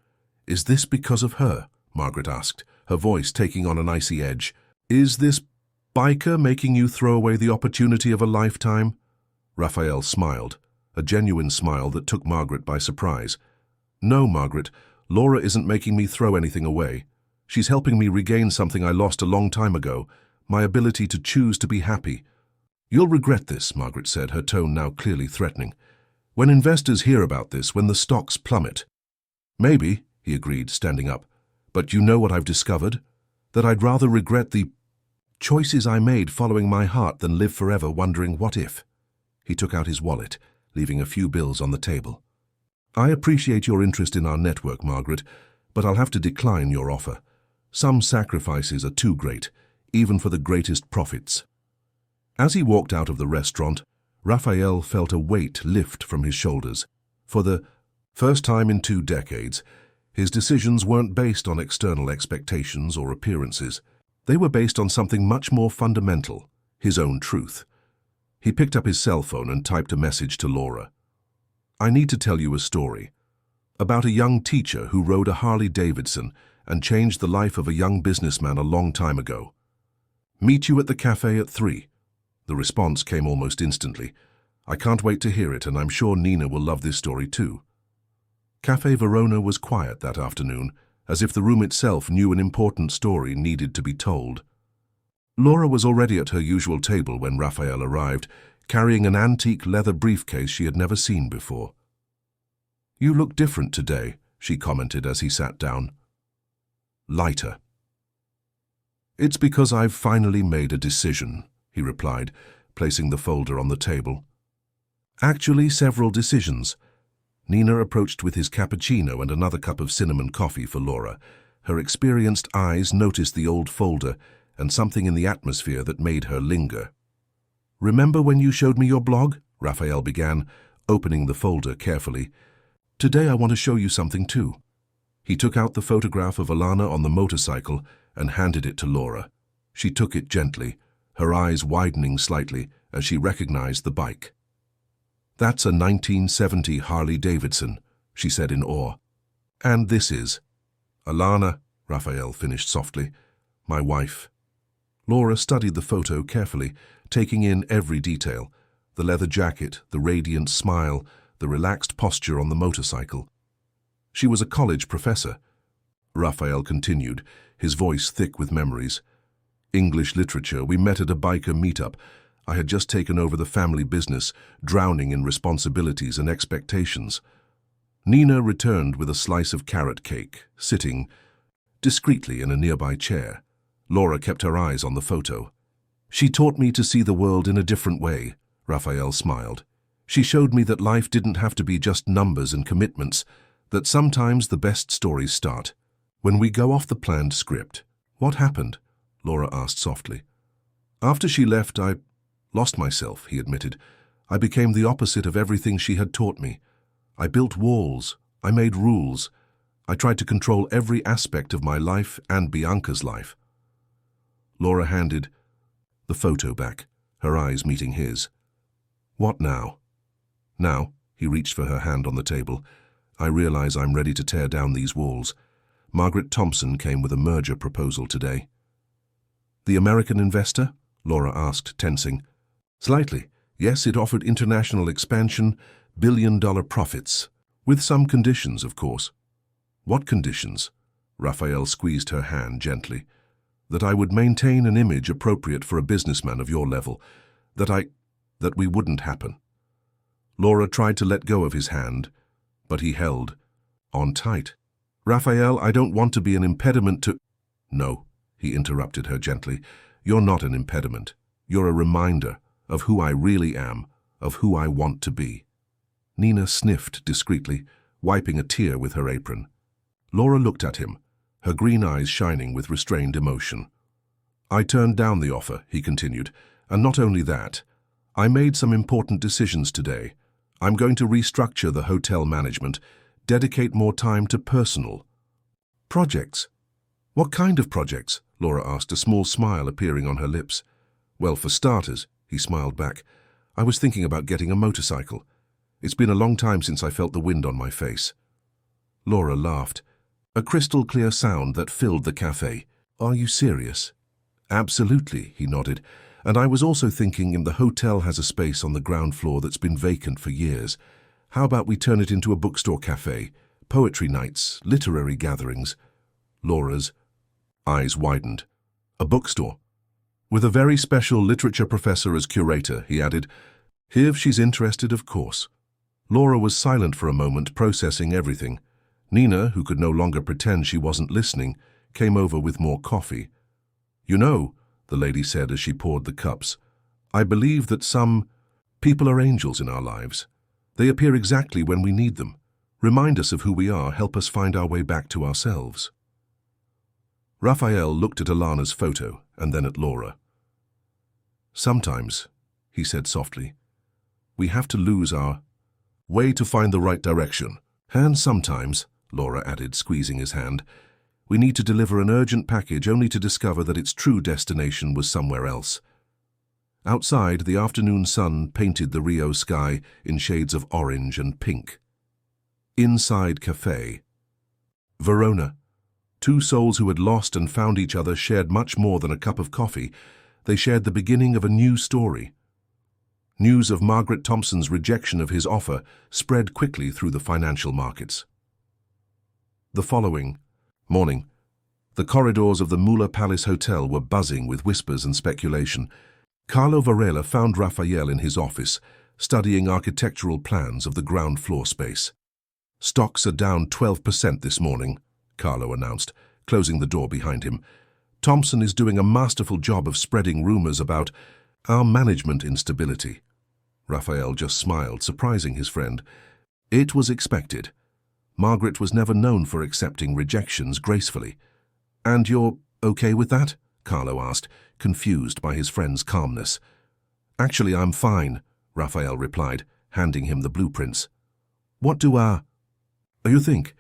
Is this because of her? Margaret asked, her voice taking on an icy edge. Is this biker making you throw away the opportunity of a lifetime? Raphael smiled, a genuine smile that took Margaret by surprise. No, Margaret, Laura isn't making me throw anything away. She's helping me regain something I lost a long time ago, my ability to choose to be happy. You'll regret this, Margaret said, her tone now clearly threatening. When investors hear about this, when the stocks plummet. Maybe, he agreed, standing up. But you know what I've discovered? That I'd rather regret the choices I made following my heart than live forever wondering what if. He took out his wallet, leaving a few bills on the table. I appreciate your interest in our network, Margaret, but I'll have to decline your offer. Some sacrifices are too great, even for the greatest profits. As he walked out of the restaurant, Raphael felt a weight lift from his shoulders. For the first time in 2 decades, his decisions weren't based on external expectations or appearances. They were based on something much more fundamental, his own truth. He picked up his cell phone and typed a message to Laura. I need to tell you a story about a young teacher who rode a Harley-Davidson and changed the life of a young businessman a long time ago. Meet you at the cafe at 3. The response came almost instantly. I can't wait to hear it, and I'm sure Nina will love this story too. Cafe Verona was quiet that afternoon, as if the room itself knew an important story needed to be told. Laura was already at her usual table when Raphael arrived, carrying an antique leather briefcase she had never seen before. You look different today, she commented as he sat down. Lighter. It's because I've finally made a decision, he replied, placing the folder on the table. Actually, several decisions. Nina approached with his cappuccino and another cup of cinnamon coffee for Laura. Her experienced eyes noticed the old folder and something in the atmosphere that made her linger. Remember when you showed me your blog? Raphael began, opening the folder carefully. Today I want to show you something too. He took out the photograph of Alana on the motorcycle and handed it to Laura. She took it gently, her eyes widening slightly as she recognized the bike. That's a 1970 Harley-Davidson, she said in awe. And this is Alana, Raphael finished softly, my wife. Laura studied the photo carefully, taking in every detail, the leather jacket, the radiant smile, the relaxed posture on the motorcycle. She was a college professor. Raphael continued, his voice thick with memories. English literature, we met at a biker meetup. I had just taken over the family business, drowning in responsibilities and expectations. Nina returned with a slice of carrot cake, sitting discreetly in a nearby chair. Laura kept her eyes on the photo. She taught me to see the world in a different way, Raphael smiled. She showed me that life didn't have to be just numbers and commitments, that sometimes the best stories start when we go off the planned script. What happened? Laura asked softly. After she left, I lost myself, he admitted. I became the opposite of everything she had taught me. I built walls. I made rules. I tried to control every aspect of my life and Bianca's life. Laura handed the photo back, her eyes meeting his. What now? Now, he reached for her hand on the table. I realize I'm ready to tear down these walls. Margaret Thompson came with a merger proposal today. The American investor? Laura asked, tensing. Slightly. Yes, it offered international expansion, billion-dollar profits. With some conditions, of course. What conditions? Raphael squeezed her hand gently. That I would maintain an image appropriate for a businessman of your level. That we wouldn't happen. Laura tried to let go of his hand, but he held on tight. Raphael, I don't want to be an impediment to... No, he interrupted her gently. You're not an impediment. You're a reminder of who I really am, of who I want to be. Nina sniffed discreetly, wiping a tear with her apron. Laura looked at him, her green eyes shining with restrained emotion. I turned down the offer, he continued, and not only that, I made some important decisions today. I'm going to restructure the hotel management, dedicate more time to personal projects. What kind of projects? Laura asked, a small smile appearing on her lips. Well, for starters, he smiled back, I was thinking about getting a motorcycle. It's been a long time since I felt the wind on my face. Laura laughed, a crystal-clear sound that filled the cafe. Are you serious? Absolutely, he nodded. And I was also thinking the hotel has a space on the ground floor that's been vacant for years. How about we turn it into a bookstore cafe? Poetry nights, literary gatherings. Laura's eyes widened. A bookstore? With a very special literature professor as curator, he added. If she's interested, of course. Laura was silent for a moment, processing everything. Nina, who could no longer pretend she wasn't listening, came over with more coffee. You know, the lady said as she poured the cups, I believe that some people are angels in our lives. They appear exactly when we need them, remind us of who we are, help us find our way back to ourselves. Raphael looked at Alana's photo and then at Laura. Sometimes, he said softly, we have to lose our way to find the right direction. And sometimes, Laura added, squeezing his hand, we need to deliver an urgent package only to discover that its true destination was somewhere else. Outside, the afternoon sun painted the Rio sky in shades of orange and pink. Inside cafe, Verona. Two souls who had lost and found each other shared much more than a cup of coffee. They shared the beginning of a new story. News of Margaret Thompson's rejection of his offer spread quickly through the financial markets. The following morning, the corridors of the Mula Palace Hotel were buzzing with whispers and speculation. Carlo Varela found Raphael in his office, studying architectural plans of the ground floor space. Stocks are down 12% this morning, Carlo announced, closing the door behind him. Thompson is doing a masterful job of spreading rumors about our management instability. Raphael just smiled, surprising his friend. It was expected. Margaret was never known for accepting rejections gracefully. And you're okay with that? Carlo asked, confused by his friend's calmness. Actually, I'm fine, Raphael replied, handing him the blueprints. What do you think?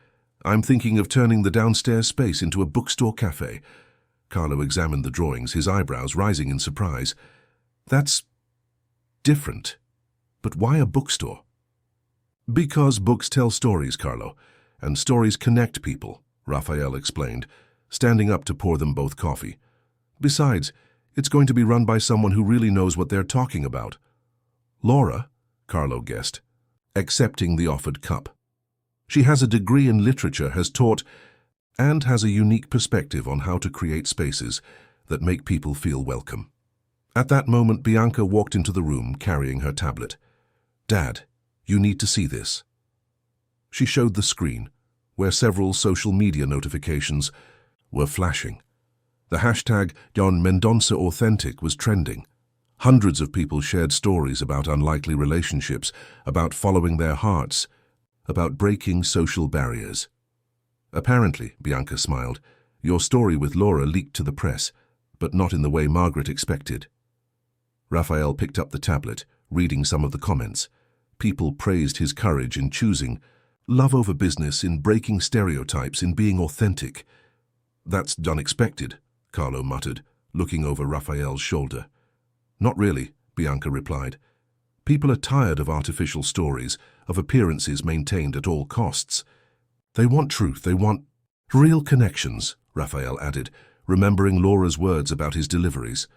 I'm thinking of turning the downstairs space into a bookstore cafe. Carlo examined the drawings, his eyebrows rising in surprise. That's different. But why a bookstore? Because books tell stories, Carlo, and stories connect people, Raphael explained, standing up to pour them both coffee. Besides, it's going to be run by someone who really knows what they're talking about. Laura, Carlo guessed, accepting the offered cup. She has a degree in literature, has taught, and has a unique perspective on how to create spaces that make people feel welcome. At that moment, Bianca walked into the room carrying her tablet. Dad, you need to see this. She showed the screen, where several social media notifications were flashing. The hashtag John Mendonça Authentic was trending. Hundreds of people shared stories about unlikely relationships, about following their hearts, about breaking social barriers. Apparently, Bianca smiled, your story with Laura leaked to the press, but not in the way Margaret expected. Raphael picked up the tablet, reading some of the comments. People praised his courage in choosing love over business, in breaking stereotypes, in being authentic. That's unexpected, Carlo muttered, looking over Raphael's shoulder. Not really, Bianca replied. People are tired of artificial stories, of appearances maintained at all costs. They want truth, they want real connections, Raphael added, remembering Laura's words about his deliveries.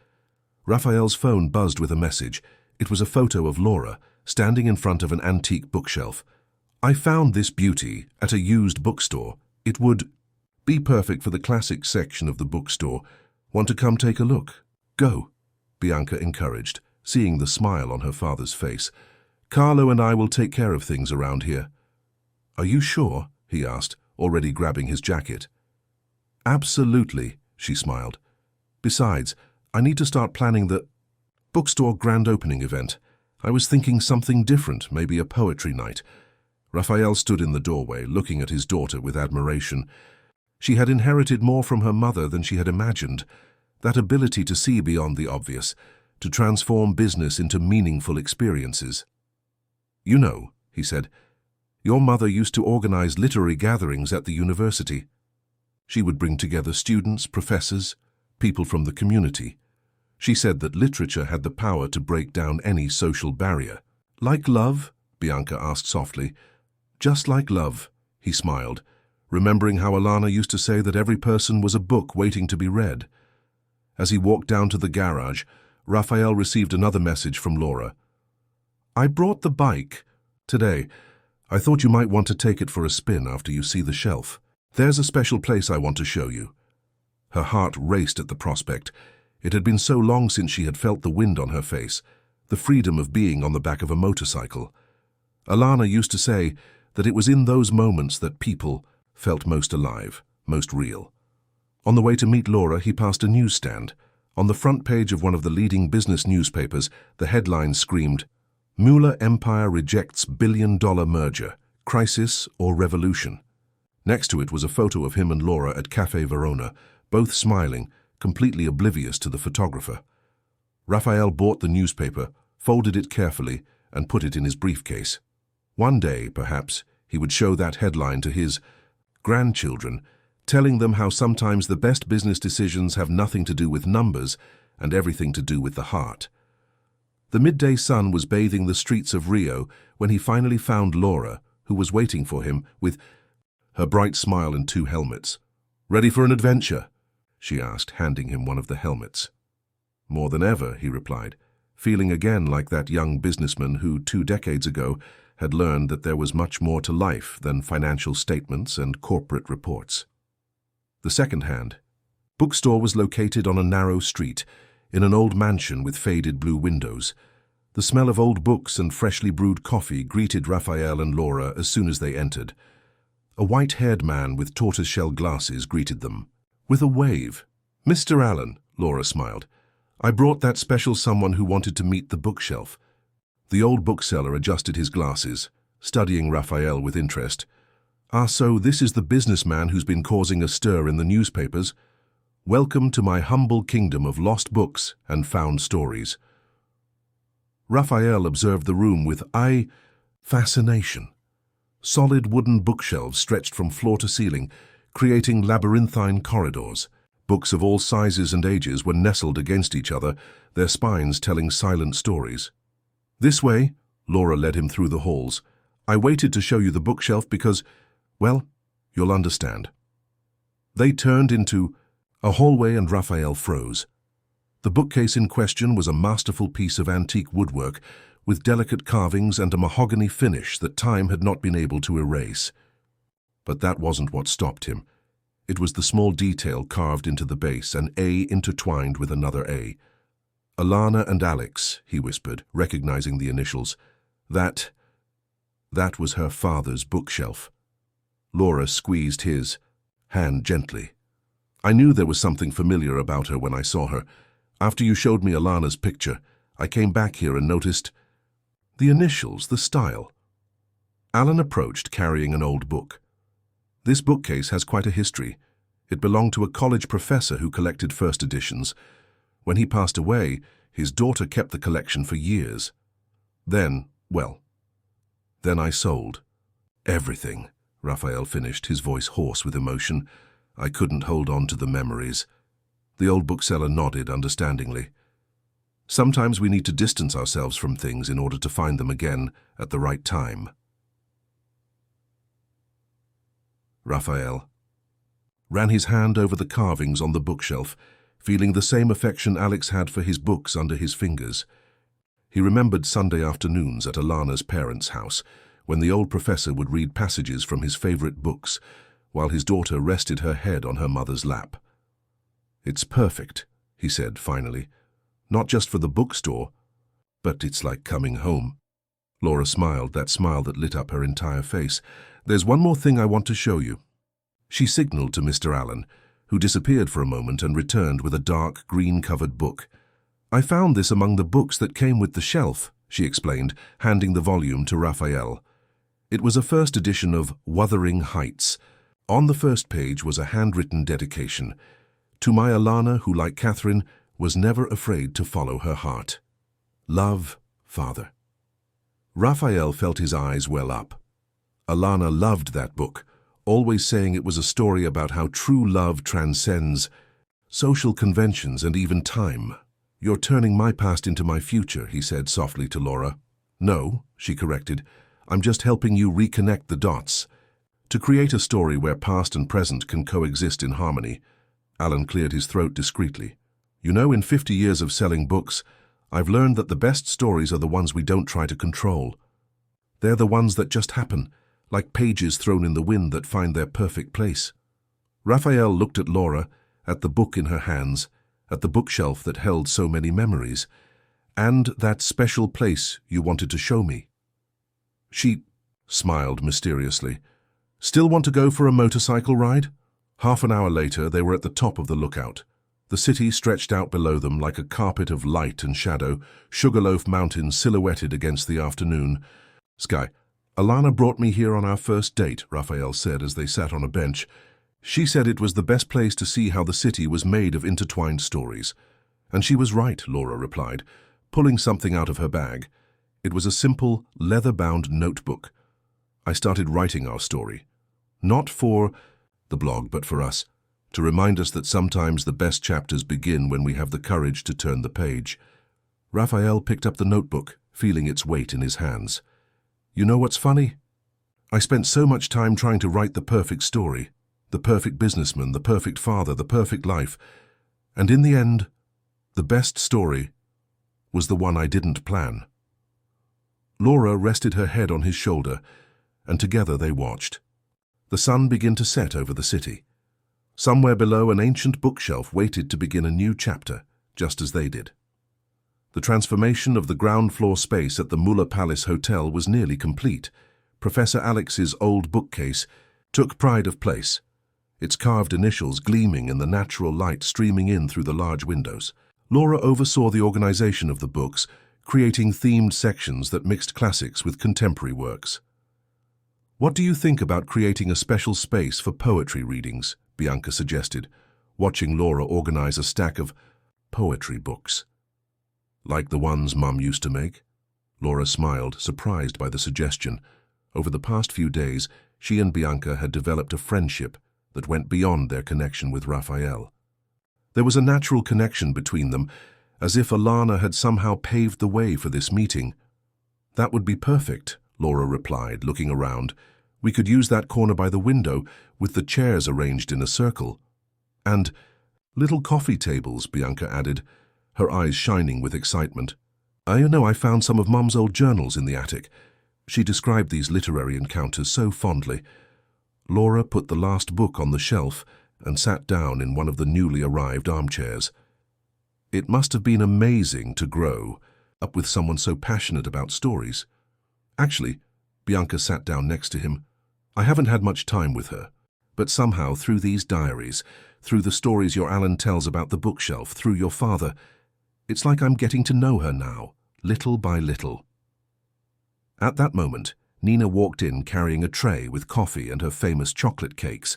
Raphael's phone buzzed with a message. It was a photo of Laura, standing in front of an antique bookshelf. I found this beauty at a used bookstore. It would be perfect for the classic section of the bookstore. Want to come take a look? Go, Bianca encouraged, seeing the smile on her father's face. Carlo and I will take care of things around here. Are you sure? He asked, already grabbing his jacket. Absolutely, she smiled. Besides, I need to start planning the bookstore grand opening event. I was thinking something different, maybe a poetry night. Raphael stood in the doorway, looking at his daughter with admiration. She had inherited more from her mother than she had imagined, that ability to see beyond the obvious, to transform business into meaningful experiences. You know, he said, your mother used to organize literary gatherings at the university. She would bring together students, professors, people from the community. She said that literature had the power to break down any social barrier. Like love, Bianca asked softly. Just like love, he smiled, remembering how Alana used to say that every person was a book waiting to be read. As he walked down to the garage, Raphael received another message from Laura. I brought the bike today. I thought you might want to take it for a spin after you see the shelf. There's a special place I want to show you. Her heart raced at the prospect. It had been so long since she had felt the wind on her face, the freedom of being on the back of a motorcycle. Alana used to say that it was in those moments that people felt most alive, most real. On the way to meet Laura, he passed a newsstand. On the front page of one of the leading business newspapers, the headline screamed, Mueller Empire rejects billion-dollar merger, crisis or revolution. Next to it was a photo of him and Laura at Cafe Verona, both smiling, completely oblivious to the photographer. Raphael bought the newspaper, folded it carefully, and put it in his briefcase. One day, perhaps, he would show that headline to his grandchildren, telling them how sometimes the best business decisions have nothing to do with numbers and everything to do with the heart. The midday sun was bathing the streets of Rio when he finally found Laura, who was waiting for him with her bright smile and 2 helmets. Ready for an adventure? She asked, handing him one of the helmets. More than ever, he replied, feeling again like that young businessman who 2 decades ago had learned that there was much more to life than financial statements and corporate reports. The second-hand bookstore was located on a narrow street, in an old mansion with faded blue windows. The smell of old books and freshly brewed coffee greeted Raphael and Laura as soon as they entered. A white-haired man with tortoise-shell glasses greeted them. With a wave. Mr. Allen, Laura smiled. I brought that special someone who wanted to meet the bookshelf. The old bookseller adjusted his glasses, studying Raphael with interest. Ah, so this is the businessman who's been causing a stir in the newspapers. Welcome to my humble kingdom of lost books and found stories. Raphael observed the room with fascination. Solid wooden bookshelves stretched from floor to ceiling, creating labyrinthine corridors. Books of all sizes and ages were nestled against each other, their spines telling silent stories. This way, Laura led him through the halls. I waited to show you the bookshelf because, well, you'll understand. They turned into a hallway and Raphael froze. The bookcase in question was a masterful piece of antique woodwork with delicate carvings and a mahogany finish that time had not been able to erase. But that wasn't what stopped him. It was the small detail carved into the base, an A intertwined with another A. Alana and Alex, he whispered, recognizing the initials. That was her father's bookshelf. Laura squeezed his hand gently. I knew there was something familiar about her when I saw her. After you showed me Alana's picture, I came back here and noticed the initials, the style. Alan approached, carrying an old book. This bookcase has quite a history. It belonged to a college professor who collected first editions. When he passed away, his daughter kept the collection for years. Then I sold. Everything, Raphael finished, his voice hoarse with emotion. I couldn't hold on to the memories. The old bookseller nodded understandingly. Sometimes we need to distance ourselves from things in order to find them again at the right time. Raphael ran his hand over the carvings on the bookshelf, feeling the same affection Alex had for his books under his fingers. He remembered Sunday afternoons at Alana's parents' house, when the old professor would read passages from his favorite books, while his daughter rested her head on her mother's lap. It's perfect, he said finally. Not just for the bookstore, but it's like coming home. Laura smiled, that smile that lit up her entire face. There's one more thing I want to show you. She signaled to Mr. Allen, who disappeared for a moment and returned with a dark, green-covered book. I found this among the books that came with the shelf, she explained, handing the volume to Raphael. It was a first edition of Wuthering Heights. On the first page was a handwritten dedication. To my Alana, who, like Catherine, was never afraid to follow her heart. Love, Father. Raphael felt his eyes well up. Alana loved that book, always saying it was a story about how true love transcends social conventions and even time. You're turning my past into my future, he said softly to Laura. No, she corrected. I'm just helping you reconnect the dots. To create a story where past and present can coexist in harmony. Alan cleared his throat discreetly. You know, in 50 years of selling books, I've learned that the best stories are the ones we don't try to control. They're the ones that just happen, like pages thrown in the wind that find their perfect place. Raphael looked at Laura, at the book in her hands, at the bookshelf that held so many memories, and that special place you wanted to show me. She smiled mysteriously. Still want to go for a motorcycle ride? Half an hour later, they were at the top of the lookout. The city stretched out below them like a carpet of light and shadow, Sugarloaf Mountain silhouetted against the afternoon sky. Alana brought me here on our first date, Raphael said as they sat on a bench. She said it was the best place to see how the city was made of intertwined stories. And she was right, Laura replied, pulling something out of her bag. It was a simple, leather-bound notebook. I started writing our story. Not for the blog, but for us, to remind us that sometimes the best chapters begin when we have the courage to turn the page. Raphael picked up the notebook, feeling its weight in his hands. You know what's funny? I spent so much time trying to write the perfect story, the perfect businessman, the perfect father, the perfect life, and in the end, the best story was the one I didn't plan. Laura rested her head on his shoulder, and together they watched. The sun began to set over the city. Somewhere below, an ancient bookshelf waited to begin a new chapter, just as they did. The transformation of the ground-floor space at the Muller Palace Hotel was nearly complete. Professor Alex's old bookcase took pride of place, its carved initials gleaming in the natural light streaming in through the large windows. Laura oversaw the organization of the books, creating themed sections that mixed classics with contemporary works. What do you think about creating a special space for poetry readings? Bianca suggested, watching Laura organize a stack of poetry books. Like the ones Mum used to make? Laura smiled, surprised by the suggestion. Over the past few days, she and Bianca had developed a friendship that went beyond their connection with Raphael. There was a natural connection between them, as if Alana had somehow paved the way for this meeting. That would be perfect, Laura replied, looking around. We could use that corner by the window, with the chairs arranged in a circle. And little coffee tables, Bianca added, her eyes shining with excitement. I found some of Mum's old journals in the attic. She described these literary encounters so fondly. Laura put the last book on the shelf and sat down in one of the newly arrived armchairs. It must have been amazing to grow up with someone so passionate about stories. Actually, Bianca sat down next to him. I haven't had much time with her, but somehow through these diaries, through the stories your Alan tells about the bookshelf, through your father, it's like I'm getting to know her now, little by little. At that moment, Nina walked in carrying a tray with coffee and her famous chocolate cakes.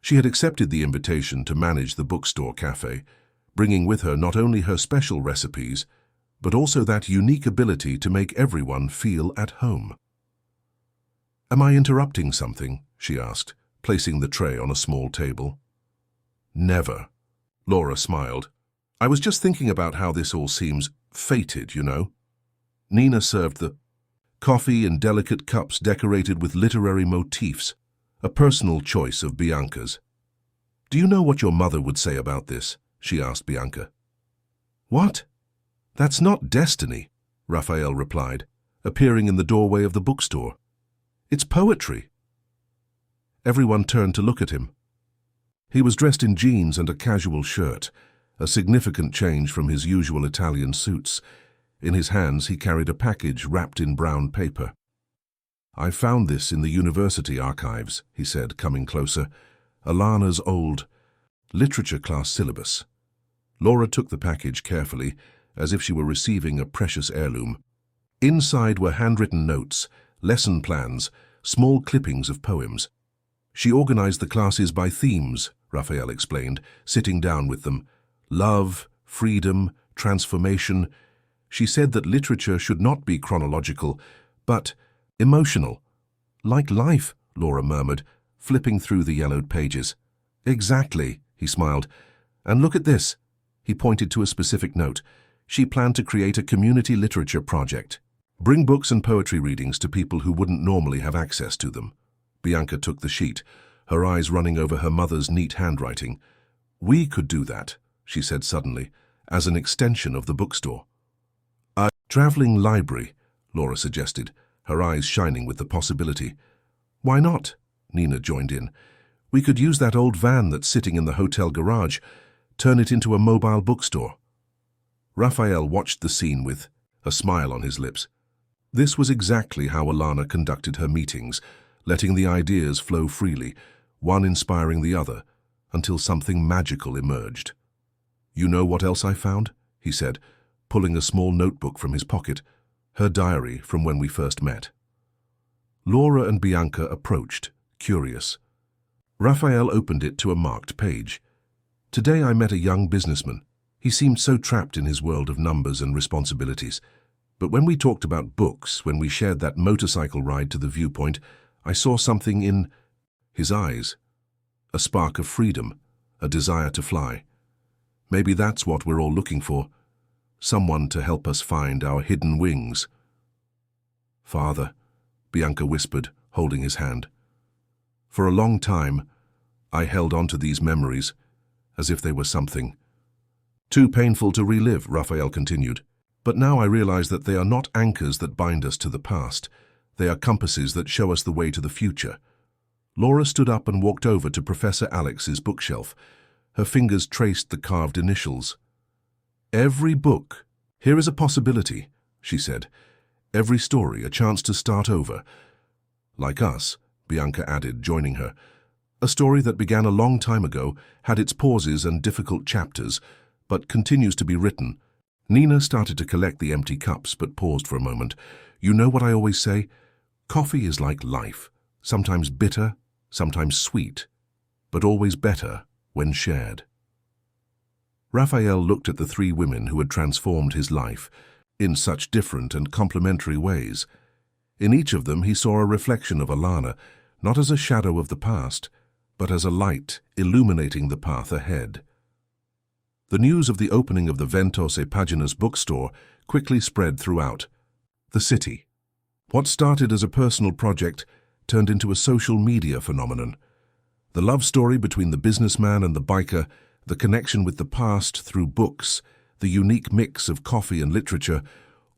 She had accepted the invitation to manage the bookstore cafe, bringing with her not only her special recipes, but also that unique ability to make everyone feel at home. Am I interrupting something? She asked, placing the tray on a small table. Never. Laura smiled. I was just thinking about how this all seems fated, you know. Nina served the coffee in delicate cups decorated with literary motifs, a personal choice of Bianca's. Do you know what your mother would say about this? She asked Bianca. What? That's not destiny, Raphael replied, appearing in the doorway of the bookstore. It's poetry. Everyone turned to look at him. He was dressed in jeans and a casual shirt, a significant change from his usual Italian suits. In his hands he carried a package wrapped in brown paper. I found this in the university archives, he said, coming closer. Alana's old literature class syllabus. Laura took the package carefully, as if she were receiving a precious heirloom. Inside were handwritten notes, lesson plans, small clippings of poems. She organized the classes by themes, Raphael explained, sitting down with them. Love, freedom, transformation. She said that literature should not be chronological, but emotional. Like life, Laura murmured, flipping through the yellowed pages. Exactly, he smiled. And look at this. He pointed to a specific note. She planned to create a community literature project. Bring books and poetry readings to people who wouldn't normally have access to them. Bianca took the sheet, her eyes running over her mother's neat handwriting. We could do that, she said suddenly, as an extension of the bookstore. A traveling library, Laura suggested, her eyes shining with the possibility. Why not? Nina joined in. We could use that old van that's sitting in the hotel garage, turn it into a mobile bookstore. Raphael watched the scene with a smile on his lips. This was exactly how Alana conducted her meetings, letting the ideas flow freely, one inspiring the other, until something magical emerged. You know what else I found? He said, pulling a small notebook from his pocket, her diary from when we first met. Laura and Bianca approached, curious. Raphael opened it to a marked page. Today I met a young businessman. He seemed so trapped in his world of numbers and responsibilities. But when we talked about books, when we shared that motorcycle ride to the viewpoint, I saw something in his eyes. A spark of freedom, a desire to fly. Maybe that's what we're all looking for. Someone to help us find our hidden wings. Father, Bianca whispered, holding his hand. For a long time, I held on to these memories, as if they were something. Too painful to relive, Raphael continued. But now I realize that they are not anchors that bind us to the past. They are compasses that show us the way to the future. Laura stood up and walked over to Professor Alex's bookshelf. Her fingers traced the carved initials. Every book. Here is a possibility, she said. Every story, a chance to start over. Like us, Bianca added, joining her. A story that began a long time ago, had its pauses and difficult chapters, but continues to be written. Nina started to collect the empty cups, but paused for a moment. You know what I always say? Coffee is like life, sometimes bitter, sometimes sweet, but always better when shared. Raphael looked at the three women who had transformed his life in such different and complementary ways. In each of them he saw a reflection of Alana, not as a shadow of the past, but as a light illuminating the path ahead. The news of the opening of the Ventos e Paginas bookstore quickly spread throughout the city. What started as a personal project turned into a social media phenomenon. The love story between the businessman and the biker, the connection with the past through books, the unique mix of coffee and literature,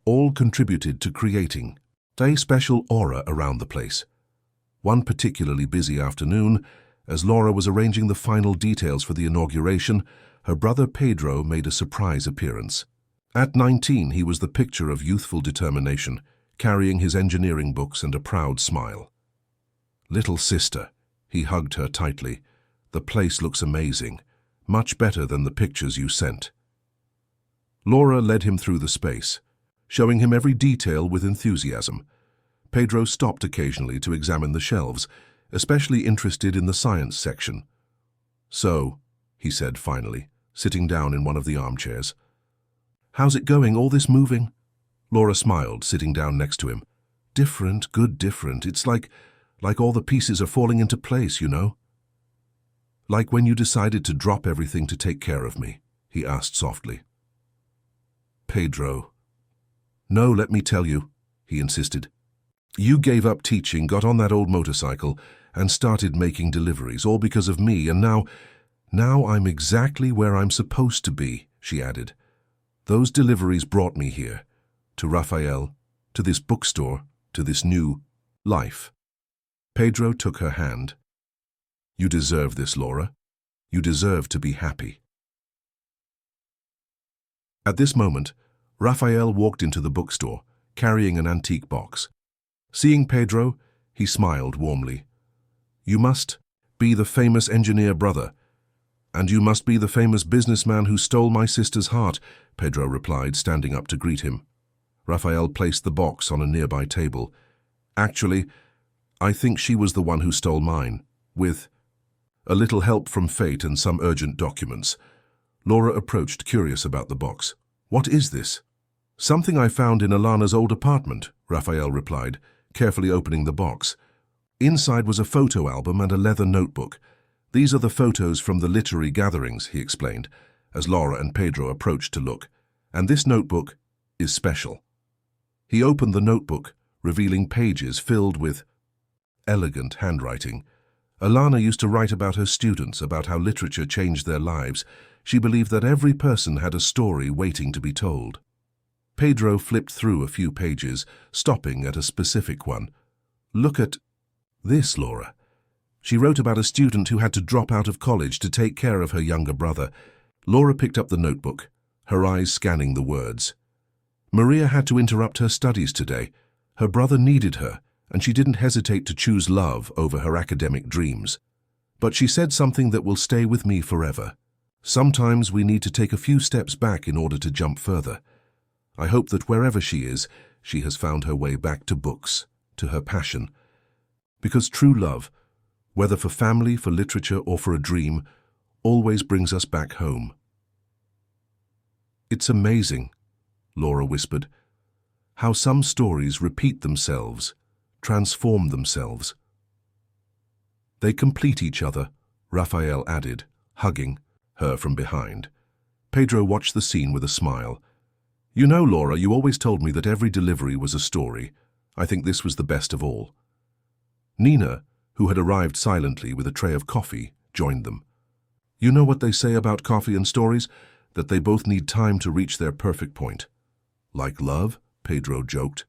all contributed to creating a special aura around the place. One particularly busy afternoon, as Laura was arranging the final details for the inauguration, her brother Pedro made a surprise appearance. At 19, he was the picture of youthful determination, carrying his engineering books and a proud smile. Little sister, he hugged her tightly. The place looks amazing, much better than the pictures you sent. Laura led him through the space, showing him every detail with enthusiasm. Pedro stopped occasionally to examine the shelves, especially interested in the science section. So, he said finally, sitting down in one of the armchairs. How's it going, all this moving? Laura smiled, sitting down next to him. Different, good different. It's like all the pieces are falling into place, you know? Like when you decided to drop everything to take care of me, he asked softly. Pedro. No, let me tell you, he insisted. You gave up teaching, got on that old motorcycle, and started making deliveries, all because of me, and now I'm exactly where I'm supposed to be, she added. Those deliveries brought me here, to Raphael, to this bookstore, to this new life. Pedro took her hand. You deserve this, Laura. You deserve to be happy. At this moment, Raphael walked into the bookstore, carrying an antique box. Seeing Pedro, he smiled warmly. You must be the famous engineer brother, and you must be the famous businessman who stole my sister's heart, Pedro replied, standing up to greet him. Raphael placed the box on a nearby table. Actually, I think she was the one who stole mine, with a little help from fate and some urgent documents. Laura approached, curious about the box. What is this? Something I found in Alana's old apartment, Raphael replied, carefully opening the box. Inside was a photo album and a leather notebook. These are the photos from the literary gatherings, he explained, as Laura and Pedro approached to look. And this notebook is special. He opened the notebook, revealing pages filled with elegant handwriting. Alana used to write about her students, about how literature changed their lives. She believed that every person had a story waiting to be told. Pedro flipped through a few pages, stopping at a specific one. "Look at this, Laura." She wrote about a student who had to drop out of college to take care of her younger brother. Laura picked up the notebook, her eyes scanning the words. Maria had to interrupt her studies today. Her brother needed her, and she didn't hesitate to choose love over her academic dreams. But she said something that will stay with me forever. Sometimes we need to take a few steps back in order to jump further. I hope that wherever she is, she has found her way back to books, to her passion. Because true love, whether for family, for literature, or for a dream, always brings us back home. "It's amazing," Laura whispered, "how some stories repeat themselves, transform themselves." "They complete each other," Raphael added, hugging her from behind. Pedro watched the scene with a smile. "You know, Laura, you always told me that every delivery was a story. I think this was the best of all." Nina, who had arrived silently with a tray of coffee, joined them. "You know what they say about coffee and stories? That they both need time to reach their perfect point." "Like love?" Pedro joked.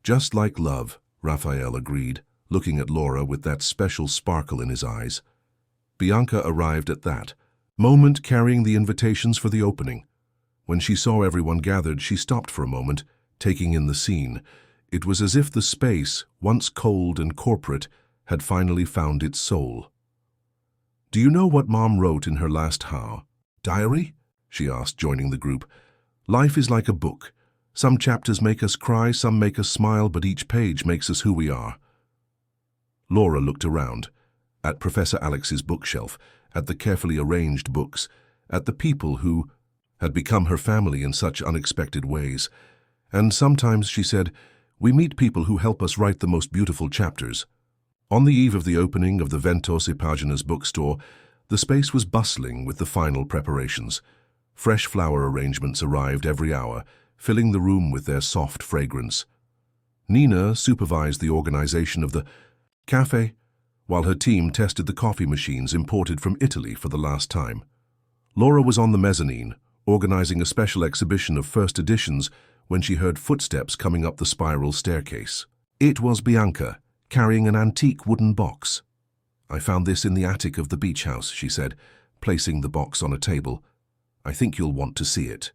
"Just like love," Raphael agreed, looking at Laura with that special sparkle in his eyes. Bianca arrived at that moment carrying the invitations for the opening. When she saw everyone gathered, she stopped for a moment, taking in the scene. It was as if the space, once cold and corporate, had finally found its soul. "Do you know what Mom wrote in her last diary?" she asked, joining the group. "Life is like a book. Some chapters make us cry, some make us smile, but each page makes us who we are." Laura looked around, at Professor Alex's bookshelf, at the carefully arranged books, at the people who had become her family in such unexpected ways. "And sometimes," she said, "we meet people who help us write the most beautiful chapters." On the eve of the opening of the Ventos y Páginas bookstore, the space was bustling with the final preparations. Fresh flower arrangements arrived every hour, filling the room with their soft fragrance. Nina supervised the organization of the cafe, while her team tested the coffee machines imported from Italy for the last time. Laura was on the mezzanine, organizing a special exhibition of first editions when she heard footsteps coming up the spiral staircase. It was Bianca, carrying an antique wooden box. "I found this in the attic of the beach house," she said, placing the box on a table. "I think you'll want to see it."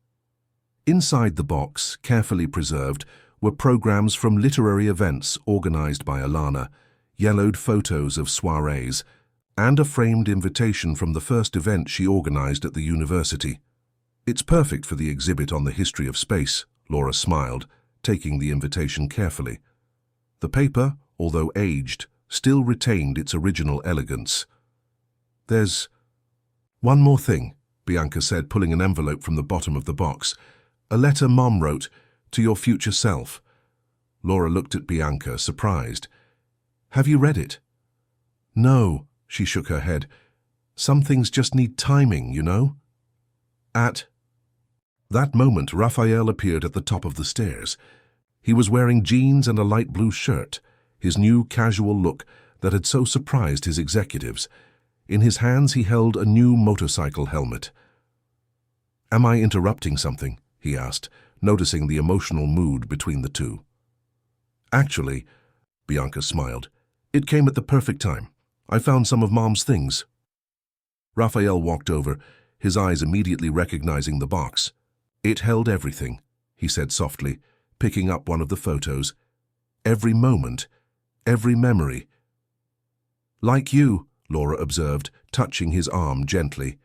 Inside the box, carefully preserved, were programs from literary events organized by Alana, yellowed photos of soirees, and a framed invitation from the first event she organized at the university. "It's perfect for the exhibit on the history of space," Laura smiled, taking the invitation carefully. The paper, although aged, still retained its original elegance. "There's one more thing," Bianca said, pulling an envelope from the bottom of the box. "A letter Mom wrote, to your future self." Laura looked at Bianca, surprised. "Have you read it?" "No," she shook her head. "Some things just need timing, you know?" At that moment, Raphael appeared at the top of the stairs. He was wearing jeans and a light blue shirt, his new casual look that had so surprised his executives. In his hands he held a new motorcycle helmet. "Am I interrupting something?" he asked, noticing the emotional mood between the two. "Actually," Bianca smiled, "it came at the perfect time. I found some of Mom's things." Raphael walked over, his eyes immediately recognizing the box. "It held everything," he said softly, picking up one of the photos. "Every moment, every memory." "Like you," Laura observed, touching his arm gently.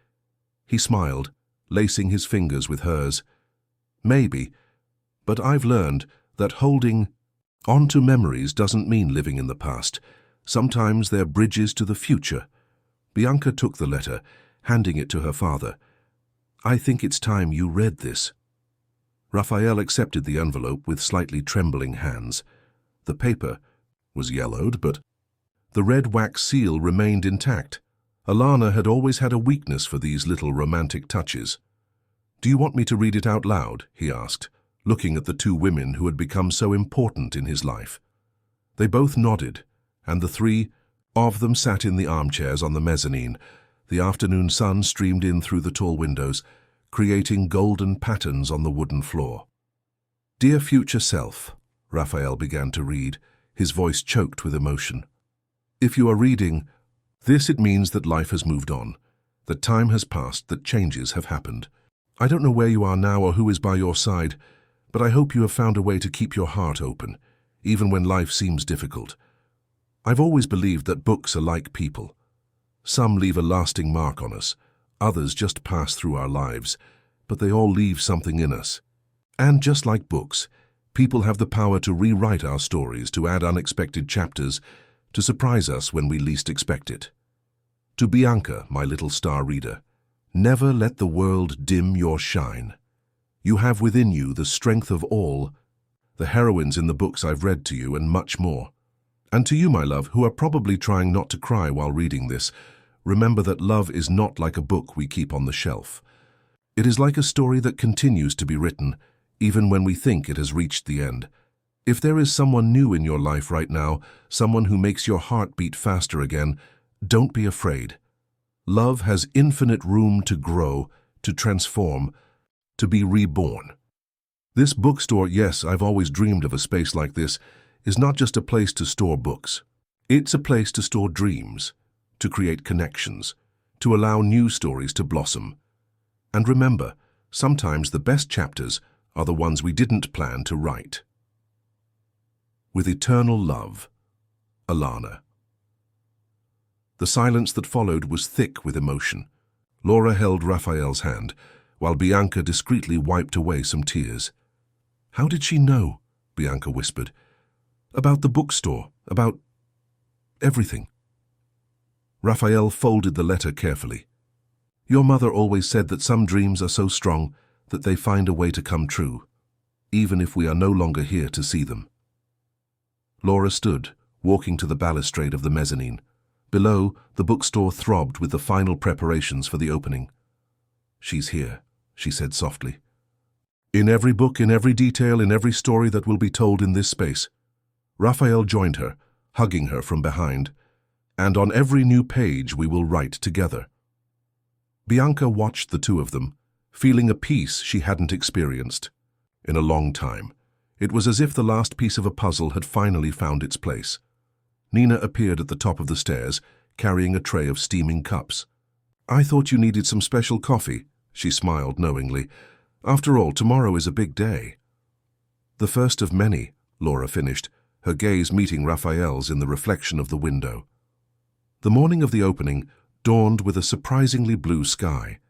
He smiled, lacing his fingers with hers. "Maybe, but I've learned that holding on to memories doesn't mean living in the past. Sometimes they're bridges to the future." Bianca took the letter, handing it to her father. "I think it's time you read this." Raphael accepted the envelope with slightly trembling hands. The paper was yellowed, but the red wax seal remained intact. Alana had always had a weakness for these little romantic touches. "Do you want me to read it out loud?" he asked, looking at the two women who had become so important in his life. They both nodded, and the three of them sat in the armchairs on the mezzanine. The afternoon sun streamed in through the tall windows, creating golden patterns on the wooden floor. "Dear future self," Raphael began to read, his voice choked with emotion. "If you are reading this, it means that life has moved on, that time has passed, that changes have happened. I don't know where you are now or who is by your side, but I hope you have found a way to keep your heart open, even when life seems difficult. I've always believed that books are like people. Some leave a lasting mark on us, others just pass through our lives, but they all leave something in us. And just like books, people have the power to rewrite our stories, to add unexpected chapters, to surprise us when we least expect it. To Bianca, my little star reader, never let the world dim your shine. You have within you the strength of all, the heroines in the books I've read to you, and much more. And to you, my love, who are probably trying not to cry while reading this, remember that love is not like a book we keep on the shelf. It is like a story that continues to be written, even when we think it has reached the end. If there is someone new in your life right now, someone who makes your heart beat faster again, don't be afraid. Love has infinite room to grow, to transform, to be reborn. This bookstore, yes, I've always dreamed of a space like this, is not just a place to store books. It's a place to store dreams, to create connections, to allow new stories to blossom. And remember, sometimes the best chapters are the ones we didn't plan to write. With eternal love, Alana. The silence that followed was thick with emotion. Laura held Raphael's hand, while Bianca discreetly wiped away some tears. "How did she know?" Bianca whispered. "About the bookstore, about everything." Raphael folded the letter carefully. "Your mother always said that some dreams are so strong that they find a way to come true, even if we are no longer here to see them." Laura stood, walking to the balustrade of the mezzanine. Below, the bookstore throbbed with the final preparations for the opening. "She's here," she said softly. "In every book, in every detail, in every story that will be told in this space." Raphael joined her, hugging her from behind. "And on every new page we will write together." Bianca watched the two of them, feeling a peace she hadn't experienced in a long time. It was as if the last piece of a puzzle had finally found its place. Nina appeared at the top of the stairs, carrying a tray of steaming cups. "I thought you needed some special coffee," she smiled knowingly. "After all, tomorrow is a big day." "The first of many," Laura finished, her gaze meeting Raphael's in the reflection of the window. The morning of the opening dawned with a surprisingly blue sky.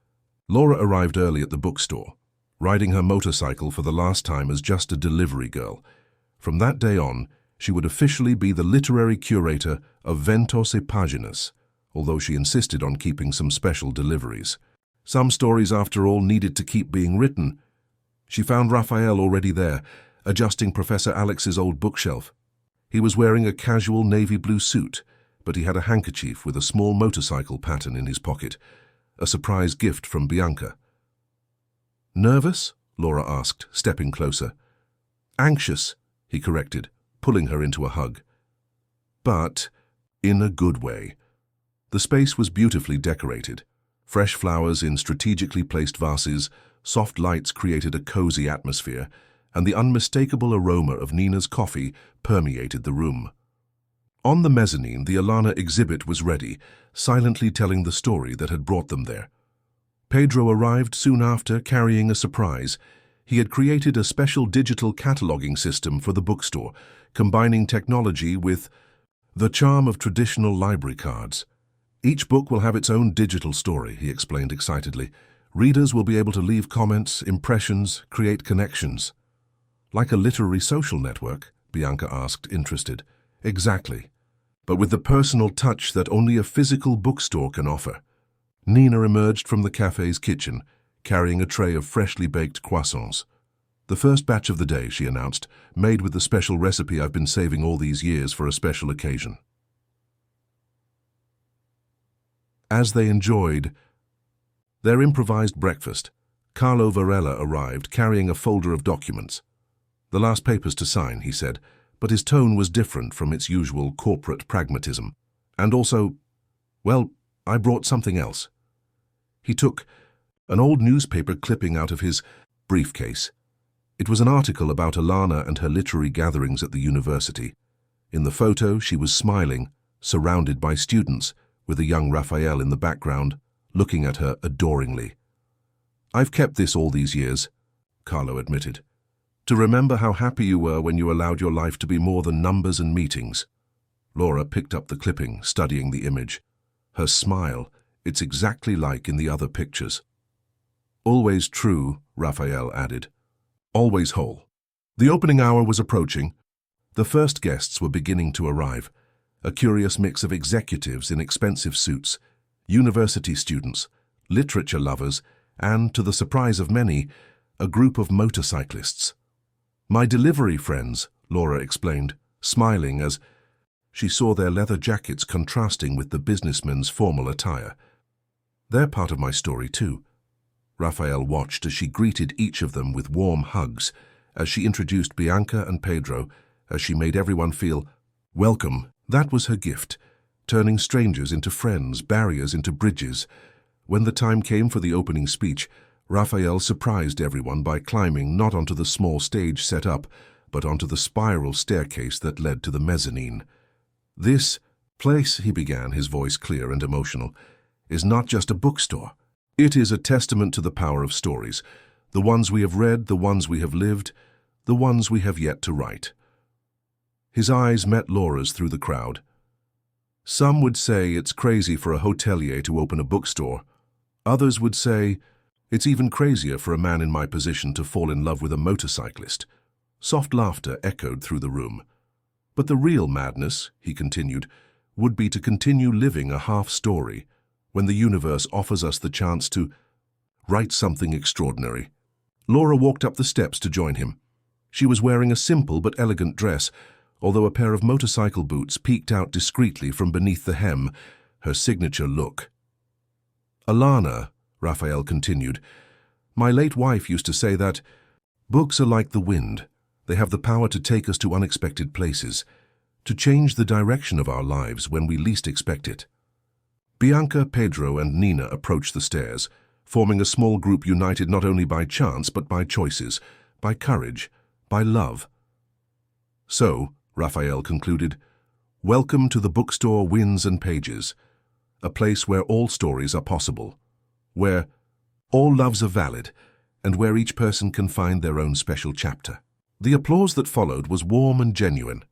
Laura arrived early at the bookstore, riding her motorcycle for the last time as just a delivery girl. From that day on, she would officially be the literary curator of Ventos e Páginas, although she insisted on keeping some special deliveries. Some stories, after all, needed to keep being written. She found Raphael already there, adjusting Professor Alex's old bookshelf. He was wearing a casual navy blue suit, but he had a handkerchief with a small motorcycle pattern in his pocket, a surprise gift from Bianca. "Nervous?" Laura asked, stepping closer. "Anxious," he corrected, pulling her into a hug. But in a good way. The space was beautifully decorated. Fresh flowers in strategically placed vases, soft lights created a cozy atmosphere, and the unmistakable aroma of Nina's coffee permeated the room. On the mezzanine, the Alana exhibit was ready, silently telling the story that had brought them there. Pedro arrived soon after, carrying a surprise. He had created a special digital cataloging system for the bookstore, combining technology with the charm of traditional library cards. "Each book will have its own digital story," he explained excitedly. "Readers will be able to leave comments, impressions, create connections." "Like a literary social network?" Bianca asked, interested. "Exactly. But with the personal touch that only a physical bookstore can offer." Nina emerged from the cafe's kitchen, carrying a tray of freshly baked croissants. "The first batch of the day," she announced, "made with the special recipe I've been saving all these years for a special occasion." As they enjoyed their improvised breakfast, Carlo Varela arrived, carrying a folder of documents. "The last papers to sign," he said, but his tone was different from its usual corporate pragmatism. "And also, well, I brought something else." He took an old newspaper clipping out of his briefcase. It was an article about Alana and her literary gatherings at the university. In the photo, she was smiling, surrounded by students, with a young Raphael in the background, looking at her adoringly. "I've kept this all these years," Carlo admitted, "to remember how happy you were when you allowed your life to be more than numbers and meetings." Laura picked up the clipping, studying the image. Her smile, it's exactly like in the other pictures. "Always true," Raphael added. "Always whole." The opening hour was approaching. The first guests were beginning to arrive, a curious mix of executives in expensive suits, university students, literature lovers, and, to the surprise of many, a group of motorcyclists. "My delivery friends," Laura explained, smiling as she saw their leather jackets contrasting with the businessmen's formal attire. "They're part of my story too." Raphael watched as she greeted each of them with warm hugs, as she introduced Bianca and Pedro, as she made everyone feel welcome. That was her gift, turning strangers into friends, barriers into bridges. When the time came for the opening speech, Raphael surprised everyone by climbing not onto the small stage set up, but onto the spiral staircase that led to the mezzanine. "This place," he began, his voice clear and emotional, "is not just a bookstore. It is a testament to the power of stories, the ones we have read, the ones we have lived, the ones we have yet to write." His eyes met Laura's through the crowd. "Some would say it's crazy for a hotelier to open a bookstore. Others would say it's even crazier for a man in my position to fall in love with a motorcyclist." Soft laughter echoed through the room. "But the real madness," he continued, "would be to continue living a half-story when the universe offers us the chance to write something extraordinary." Laura walked up the steps to join him. She was wearing a simple but elegant dress, although a pair of motorcycle boots peeked out discreetly from beneath the hem, her signature look. "Alana," Raphael continued, "my late wife used to say that books are like the wind. They have the power to take us to unexpected places, to change the direction of our lives when we least expect it." Bianca, Pedro, and Nina approached the stairs, forming a small group united not only by chance but by choices, by courage, by love. "So," Raphael concluded, "welcome to the bookstore Winds and Pages, a place where all stories are possible, where all loves are valid, and where each person can find their own special chapter." The applause that followed was warm and genuine.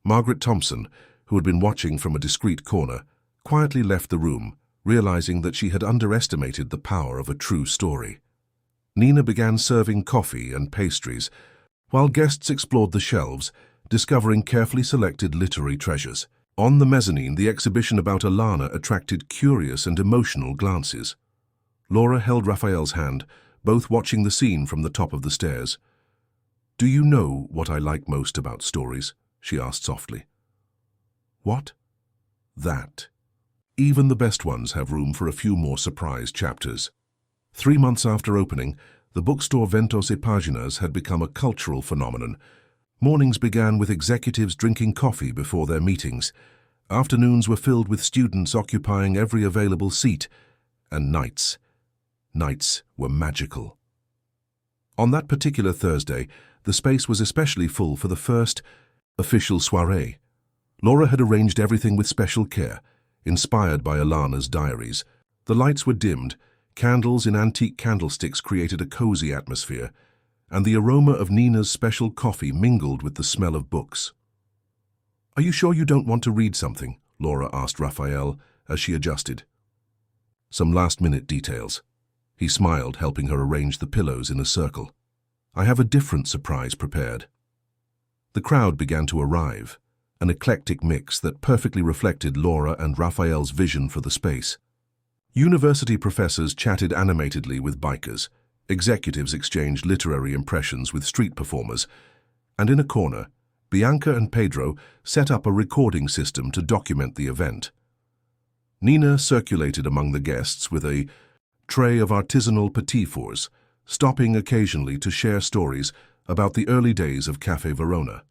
Margaret Thompson, who had been watching from a discreet corner, quietly left the room, realizing that she had underestimated the power of a true story. Nina began serving coffee and pastries, while guests explored the shelves, discovering carefully selected literary treasures. On the mezzanine, the exhibition about Alana attracted curious and emotional glances. Laura held Raphael's hand, both watching the scene from the top of the stairs. "Do you know what I like most about stories?" she asked softly. "What?" "That. Even the best ones have room for a few more surprise chapters." 3 months after opening, the bookstore Ventos e Páginas had become a cultural phenomenon. Mornings began with executives drinking coffee before their meetings. Afternoons were filled with students occupying every available seat. And nights were magical. On that particular Thursday, the space was especially full for the first official soirée. Laura had arranged everything with special care, inspired by Alana's diaries. The lights were dimmed, candles in antique candlesticks created a cozy atmosphere, and the aroma of Nina's special coffee mingled with the smell of books. "Are you sure you don't want to read something?" Laura asked Raphael as she adjusted. "Some last-minute details." He smiled, helping her arrange the pillows in a circle. "I have a different surprise prepared." The crowd began to arrive, an eclectic mix that perfectly reflected Laura and Raphael's vision for the space. University professors chatted animatedly with bikers, executives exchanged literary impressions with street performers, and in a corner, Bianca and Pedro set up a recording system to document the event. Nina circulated among the guests with a tray of artisanal petit fours, stopping occasionally to share stories about the early days of Café Verona.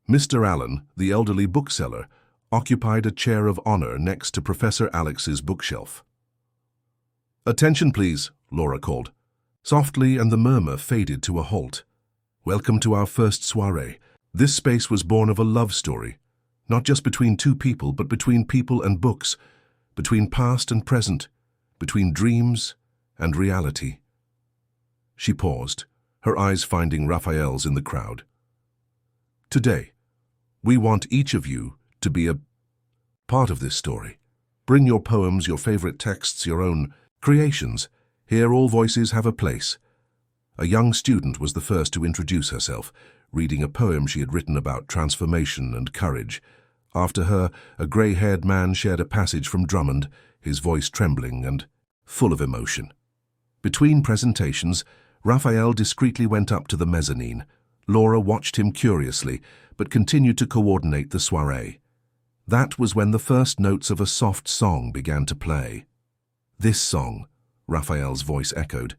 Mr. Allen, the elderly bookseller, occupied a chair of honor next to Professor Alex's bookshelf. "Attention, please," Laura called. Softly, and the murmur faded to a halt. "Welcome to our first soirée. This space was born of a love story, not just between two people, but between people and books, between past and present, between dreams and reality." She paused, her eyes finding Raphael's in the crowd. "Today, we want each of you to be a part of this story. Bring your poems, your favorite texts, your own creations. Here all voices have a place." A young student was the first to introduce herself, reading a poem she had written about transformation and courage. After her, a grey-haired man shared a passage from Drummond, his voice trembling and full of emotion. Between presentations, Raphael discreetly went up to the mezzanine. Laura watched him curiously, but continued to coordinate the soirée. That was when the first notes of a soft song began to play. "This song," Raphael's voice echoed,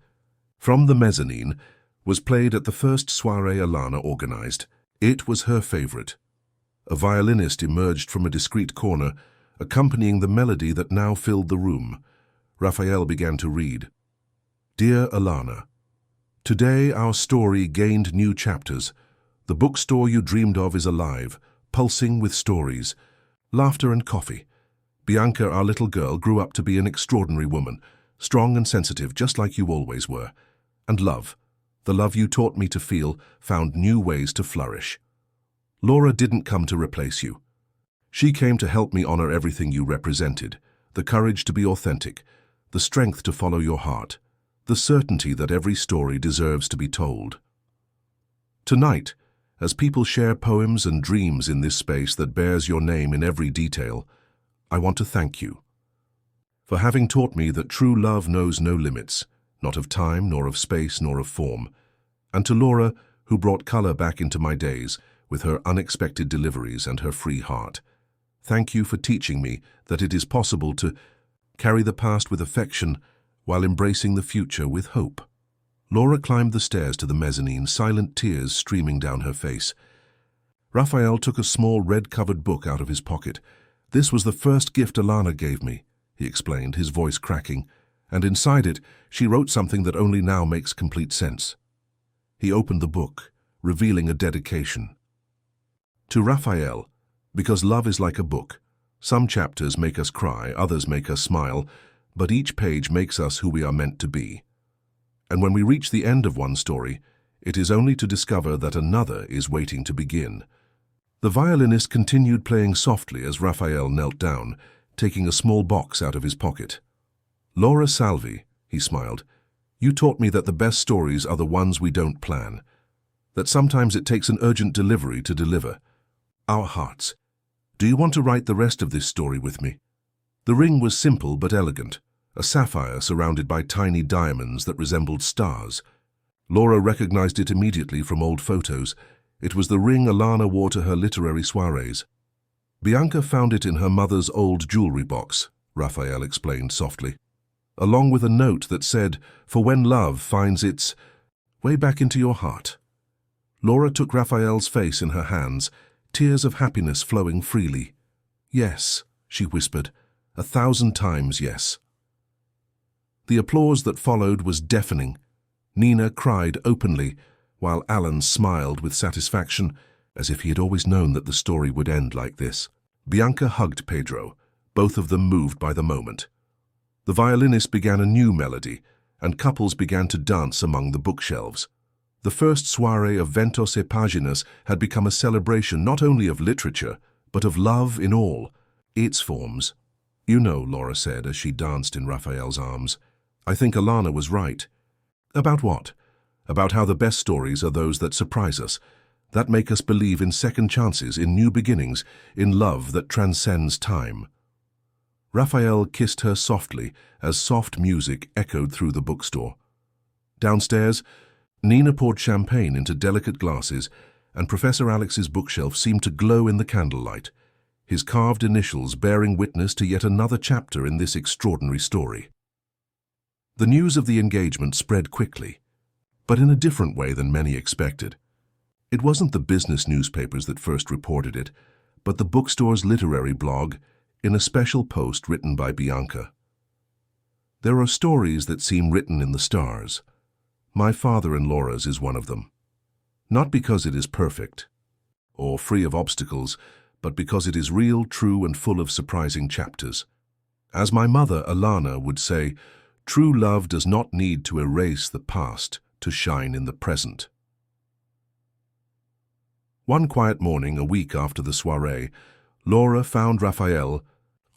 from the mezzanine, was played at the first soirée Alana organized. It was her favorite. A violinist emerged from a discreet corner, accompanying the melody that now filled the room. Raphael began to read. "Dear Alana, today our story gained new chapters. The bookstore you dreamed of is alive, pulsing with stories, laughter and coffee. Bianca, our little girl, grew up to be an extraordinary woman, strong and sensitive, just like you always were. And love, the love you taught me to feel, found new ways to flourish. Laura didn't come to replace you. She came to help me honor everything you represented, the courage to be authentic, the strength to follow your heart, the certainty that every story deserves to be told. Tonight, as people share poems and dreams in this space that bears your name in every detail, I want to thank you for having taught me that true love knows no limits, not of time, nor of space, nor of form. And to Laura, who brought color back into my days with her unexpected deliveries and her free heart. Thank you for teaching me that it is possible to carry the past with affection while embracing the future with hope." Laura climbed the stairs to the mezzanine, silent tears streaming down her face. Raphael took a small red-covered book out of his pocket. "This was the first gift Alana gave me," he explained, his voice cracking, "and inside it she wrote something that only now makes complete sense." He opened the book, revealing a dedication. "To Raphael, because love is like a book. Some chapters make us cry, others make us smile, but each page makes us who we are meant to be. And when we reach the end of one story, it is only to discover that another is waiting to begin." The violinist continued playing softly as Raphael knelt down, taking a small box out of his pocket. "Laura Salvi," he smiled, "you taught me that the best stories are the ones we don't plan, that sometimes it takes an urgent delivery to deliver. Our hearts. Do you want to write the rest of this story with me?" The ring was simple but elegant, a sapphire surrounded by tiny diamonds that resembled stars. Laura recognized it immediately from old photos. It was the ring Alana wore to her literary soirees. "Bianca found it in her mother's old jewelry box," Raphael explained softly, "along with a note that said, 'For when love finds its way back into your heart.'" Laura took Raphael's face in her hands, tears of happiness flowing freely. "Yes," she whispered, "1,000 times yes." The applause that followed was deafening. Nina cried openly, while Alan smiled with satisfaction, as if he had always known that the story would end like this. Bianca hugged Pedro, both of them moved by the moment. The violinist began a new melody, and couples began to dance among the bookshelves. The first soirée of Ventos e Páginas had become a celebration not only of literature, but of love in all its forms. "You know," Laura said as she danced in Raphael's arms, "I think Alana was right." "About what?" "About how the best stories are those that surprise us, that make us believe in second chances, in new beginnings, in love that transcends time." Raphael kissed her softly as soft music echoed through the bookstore. Downstairs, Nina poured champagne into delicate glasses, and Professor Alex's bookshelf seemed to glow in the candlelight, his carved initials bearing witness to yet another chapter in this extraordinary story. The news of the engagement spread quickly. but in a different way than many expected. It wasn't the business newspapers that first reported it, but the bookstore's literary blog in a special post written by Bianca. There are stories that seem written in the stars. My father and Laura's is one of them. Not because it is perfect or free of obstacles, but because it is real, true, and full of surprising chapters. As my mother, Alana, would say, true love does not need to erase the past to shine in the present. One quiet morning, a week after the soiree, Laura found Raphael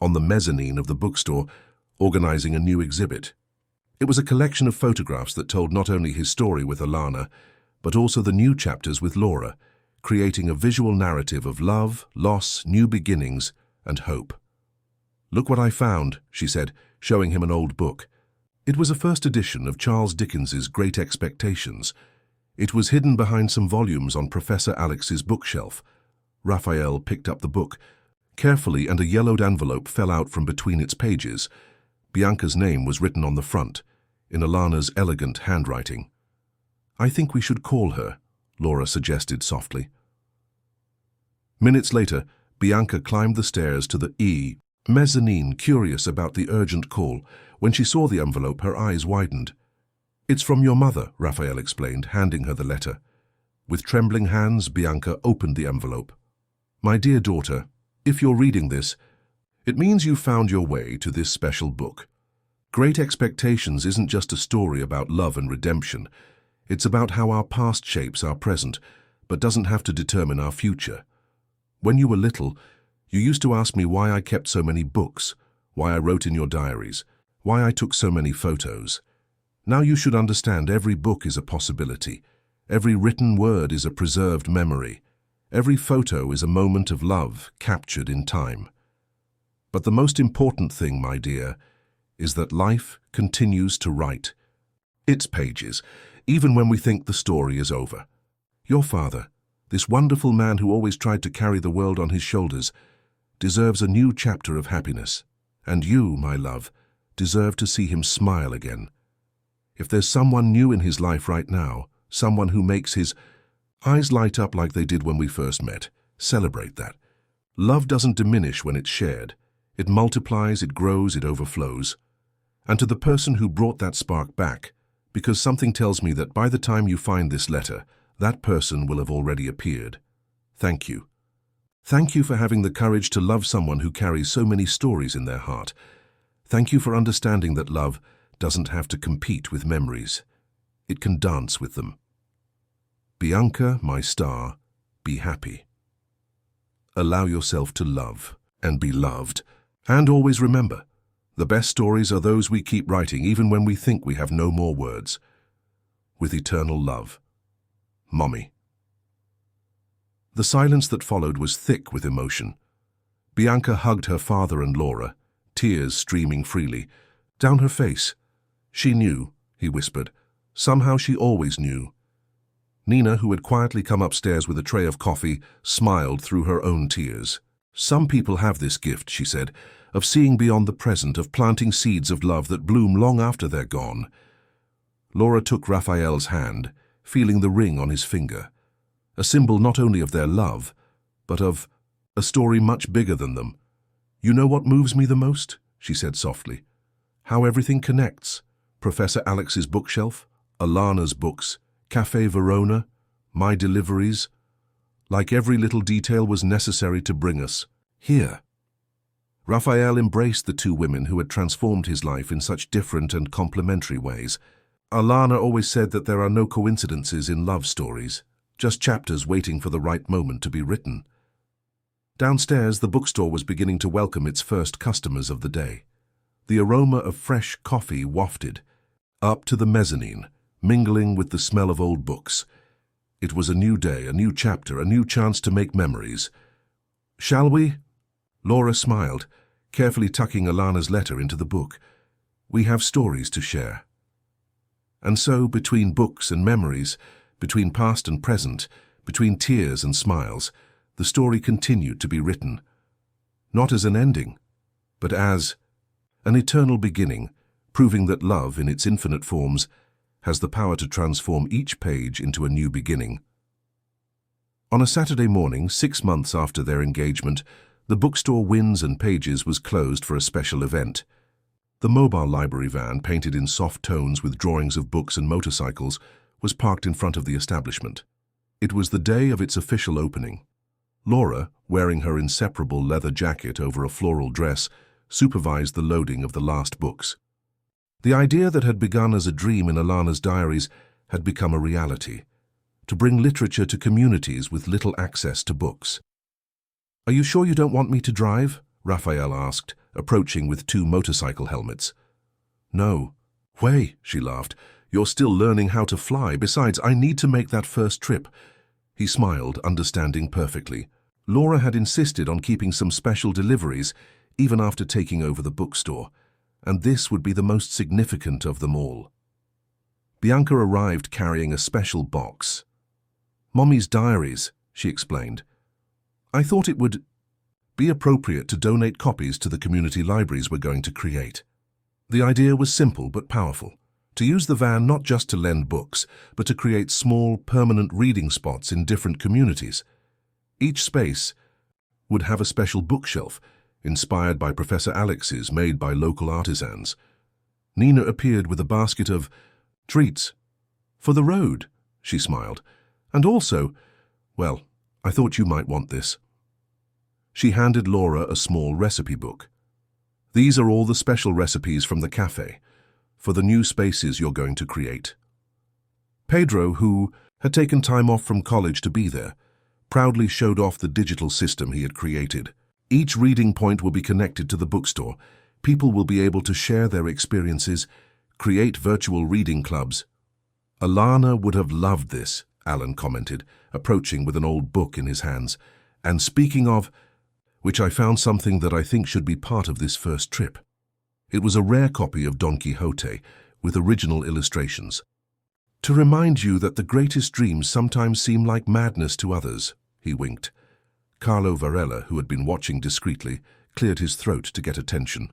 on the mezzanine of the bookstore organizing a new exhibit. It was a collection of photographs that told not only his story with Alana, but also the new chapters with Laura, creating a visual narrative of love, loss, new beginnings, and hope. "Look what I found," she said, showing him an old book. It was a first edition of Charles Dickens's Great Expectations. It was hidden behind some volumes on Professor Alex's bookshelf. Raphael picked up the book carefully, and a yellowed envelope fell out from between its pages. Bianca's name was written on the front, in Alana's elegant handwriting. "I think we should call her," Laura suggested softly. Minutes later, Bianca climbed the stairs to the mezzanine, curious about the urgent call. When she saw the envelope, her eyes widened. "It's from your mother," Raphael explained, handing her the letter. With trembling hands, Bianca opened the envelope. "My dear daughter, if you're reading this, it means you found your way to this special book. Great Expectations isn't just a story about love and redemption. It's about how our past shapes our present, but doesn't have to determine our future. When you were little, you used to ask me why I kept so many books, why I wrote in your diaries, why I took so many photos. Now you should understand every book is a possibility. Every written word is a preserved memory. Every photo is a moment of love captured in time. But the most important thing, my dear, is that life continues to write its pages, even when we think the story is over. Your father, this wonderful man who always tried to carry the world on his shoulders, deserves a new chapter of happiness. And you, my love, deserve to see him smile again. If there's someone new in his life right now, someone who makes his eyes light up like they did when we first met, celebrate that. Love doesn't diminish when it's shared. It multiplies, it grows, it overflows. And to the person who brought that spark back, because something tells me that by the time you find this letter, that person will have already appeared. Thank you. Thank you for having the courage to love someone who carries so many stories in their heart. Thank you for understanding that love doesn't have to compete with memories. It can dance with them. Bianca, my star, be happy. Allow yourself to love and be loved. And always remember, the best stories are those we keep writing even when we think we have no more words. With eternal love. Mommy. The silence that followed was thick with emotion. Bianca hugged her father and Laura, tears streaming freely down her face. She knew, he whispered. Somehow she always knew. Nina, who had quietly come upstairs with a tray of coffee, smiled through her own tears. Some people have this gift, she said, of seeing beyond the present, of planting seeds of love that bloom long after they're gone. Laura took Raphael's hand, feeling the ring on his finger, a symbol not only of their love, but of a story much bigger than them. "You know what moves me the most?" she said softly. "How everything connects. Professor Alex's bookshelf, Alana's books, Cafe Verona, my deliveries. Like every little detail was necessary to bring us here." Raphael embraced the two women who had transformed his life in such different and complementary ways. Alana always said that there are no coincidences in love stories, just chapters waiting for the right moment to be written. Downstairs, the bookstore was beginning to welcome its first customers of the day. The aroma of fresh coffee wafted up to the mezzanine, mingling with the smell of old books. It was a new day, a new chapter, a new chance to make memories. "Shall we?" Laura smiled, carefully tucking Alana's letter into the book. "We have stories to share." And so, between books and memories, between past and present, between tears and smiles, the story continued to be written. Not as an ending, but as an eternal beginning, proving that love, in its infinite forms, has the power to transform each page into a new beginning. On a Saturday morning, 6 months after their engagement, the bookstore Winds and Pages was closed for a special event. The mobile library van, painted in soft tones with drawings of books and motorcycles, was parked in front of the establishment. It was the day of its official opening. Laura, wearing her inseparable leather jacket over a floral dress, supervised the loading of the last books. The idea that had begun as a dream in Alana's diaries had become a reality: to bring literature to communities with little access to books. "Are you sure you don't want me to drive?" Raphael asked, approaching with 2 motorcycle helmets. "No." "Way," she laughed. "You're still learning how to fly. Besides, I need to make that first trip." He smiled, understanding perfectly. Laura had insisted on keeping some special deliveries, even after taking over the bookstore, and this would be the most significant of them all. Bianca arrived carrying a special box. "Mommy's diaries," she explained. "I thought it would be appropriate to donate copies to the community libraries we're going to create." The idea was simple but powerful: to use the van not just to lend books, but to create small, permanent reading spots in different communities. Each space would have a special bookshelf, inspired by Professor Alex's, made by local artisans. Nina appeared with a basket of treats. "For the road," she smiled. "And also, well, I thought you might want this." She handed Laura a small recipe book. "These are all the special recipes from the cafe, for the new spaces you're going to create." Pedro, who had taken time off from college to be there, proudly showed off the digital system he had created. Each reading point will be connected to the bookstore. People will be able to share their experiences, create virtual reading clubs. "Alana would have loved this," Alan commented, approaching with an old book in his hands. "And speaking of which, I found something that I think should be part of this first trip." It was a rare copy of Don Quixote, with original illustrations. "To remind you that the greatest dreams sometimes seem like madness to others," he winked. Carlo Varela, who had been watching discreetly, cleared his throat to get attention.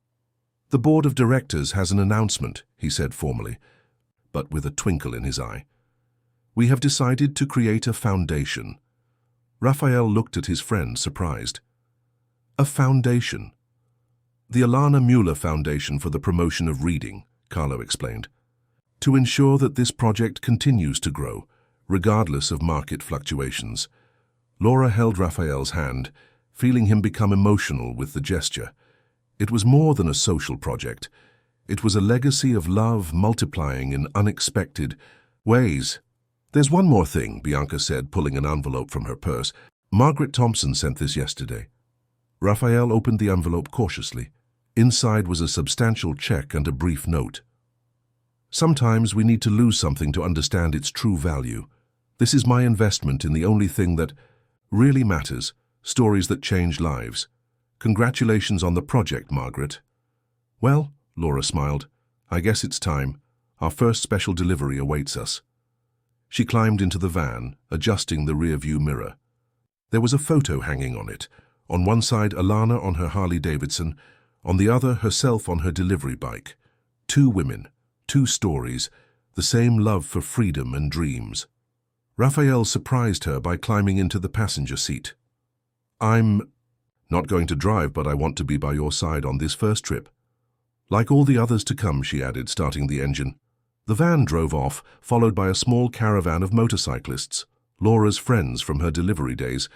"The board of directors has an announcement," he said formally, but with a twinkle in his eye. "We have decided to create a foundation." Raphael looked at his friend, surprised. "A foundation?" "The Alana Mueller Foundation for the Promotion of Reading," Carlo explained. "To ensure that this project continues to grow, regardless of market fluctuations." Laura held Raphael's hand, feeling him become emotional with the gesture. It was more than a social project. It was a legacy of love multiplying in unexpected ways. "There's one more thing," Bianca said, pulling an envelope from her purse. "Margaret Thompson sent this yesterday." Raphael opened the envelope cautiously. Inside was a substantial check and a brief note. "Sometimes we need to lose something to understand its true value. This is my investment in the only thing that really matters, stories that change lives. Congratulations on the project, Margaret." "Well," Laura smiled, "I guess it's time. Our first special delivery awaits us." She climbed into the van, adjusting the rear-view mirror. There was a photo hanging on it. On one side, Alana on her Harley-Davidson, on the other, herself on her delivery bike. 2 women, 2 stories, the same love for freedom and dreams. Raphael surprised her by climbing into the passenger seat. "I'm not going to drive, but I want to be by your side on this first trip." "Like all the others to come," she added, starting the engine. The van drove off, followed by a small caravan of motorcyclists, Laura's friends from her delivery days,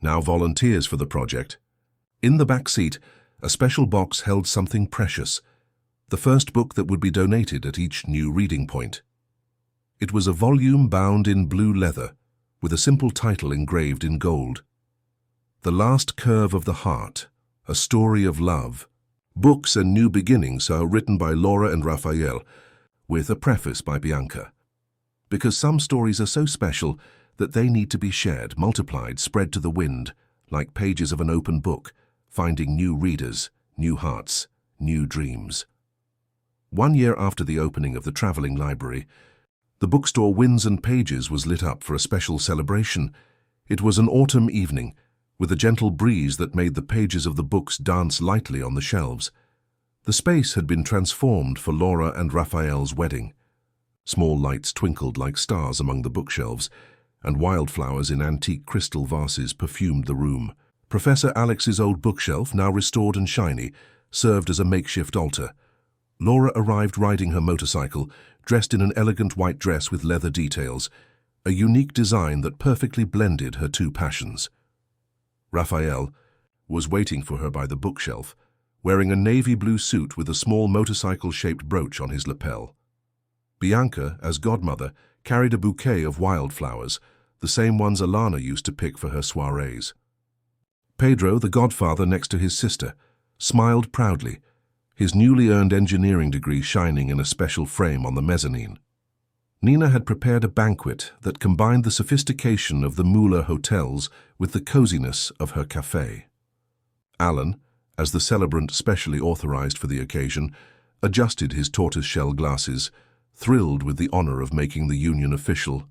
now volunteers for the project. In the back seat, a special box held something precious, the first book that would be donated at each new reading point. It was a volume bound in blue leather, with a simple title engraved in gold. "The Last Curve of the Heart, A Story of Love. Books and New Beginnings," are written by Laura and Raphael, with a preface by Bianca. Because some stories are so special that they need to be shared, multiplied, spread to the wind, like pages of an open book, finding new readers, new hearts, new dreams. 1 year after the opening of the traveling library, the bookstore Winds and Pages was lit up for a special celebration. It was an autumn evening, with a gentle breeze that made the pages of the books dance lightly on the shelves. The space had been transformed for Laura and Raphael's wedding. Small lights twinkled like stars among the bookshelves, and wildflowers in antique crystal vases perfumed the room. Professor Alex's old bookshelf, now restored and shiny, served as a makeshift altar. Laura arrived riding her motorcycle, dressed in an elegant white dress with leather details, a unique design that perfectly blended her two passions. Raphael was waiting for her by the bookshelf, wearing a navy blue suit with a small motorcycle-shaped brooch on his lapel. Bianca, as godmother, carried a bouquet of wildflowers, the same ones Alana used to pick for her soirees. Pedro, the godfather next to his sister, smiled proudly, his newly earned engineering degree shining in a special frame on the mezzanine. Nina had prepared a banquet that combined the sophistication of the Muller hotels with the coziness of her café. Alan, as the celebrant specially authorized for the occasion, adjusted his tortoise-shell glasses, thrilled with the honor of making the union official.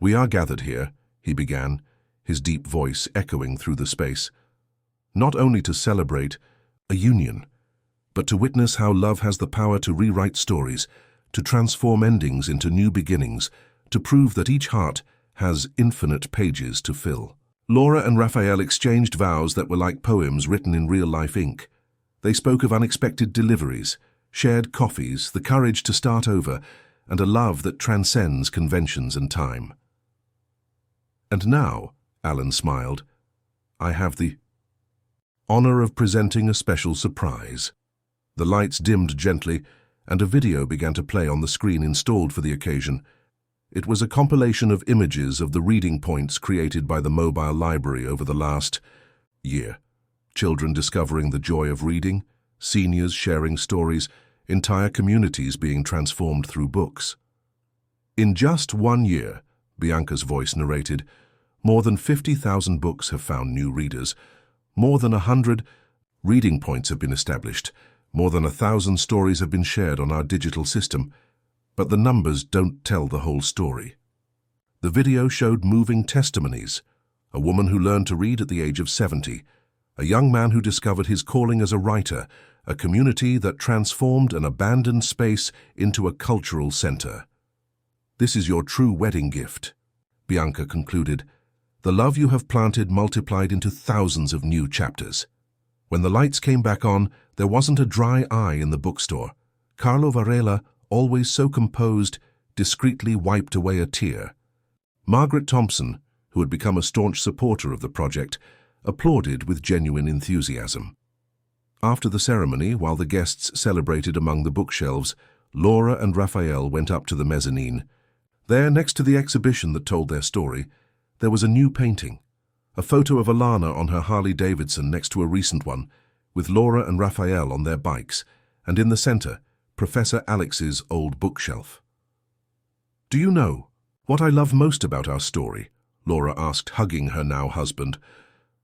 "We are gathered here," he began, his deep voice echoing through the space, "not only to celebrate a union, but to witness how love has the power to rewrite stories, to transform endings into new beginnings, to prove that each heart has infinite pages to fill." Laura and Raphael exchanged vows that were like poems written in real-life ink. They spoke of unexpected deliveries, shared coffees, the courage to start over, and a love that transcends conventions and time. "And now," Alan smiled, "I have the honor of presenting a special surprise." The lights dimmed gently, and a video began to play on the screen installed for the occasion. It was a compilation of images of the reading points created by the mobile library over the last year. Children discovering the joy of reading, seniors sharing stories, entire communities being transformed through books. "In just 1 year," Bianca's voice narrated, "more than 50,000 books have found new readers. More than 100 reading points have been established. More than 1,000 stories have been shared on our digital system. But the numbers don't tell the whole story." The video showed moving testimonies: a woman who learned to read at the age of 70, a young man who discovered his calling as a writer, a community that transformed an abandoned space into a cultural center. "This is your true wedding gift," Bianca concluded. "The love you have planted multiplied into thousands of new chapters." When the lights came back on, there wasn't a dry eye in the bookstore. Carlo Varela, always so composed, discreetly wiped away a tear. Margaret Thompson, who had become a staunch supporter of the project, applauded with genuine enthusiasm. After the ceremony, while the guests celebrated among the bookshelves, Laura and Raphael went up to the mezzanine. There, next to the exhibition that told their story, there was a new painting, a photo of Alana on her Harley-Davidson next to a recent one, with Laura and Raphael on their bikes, and in the center, Professor Alex's old bookshelf. "Do you know what I love most about our story?" Laura asked, hugging her now husband.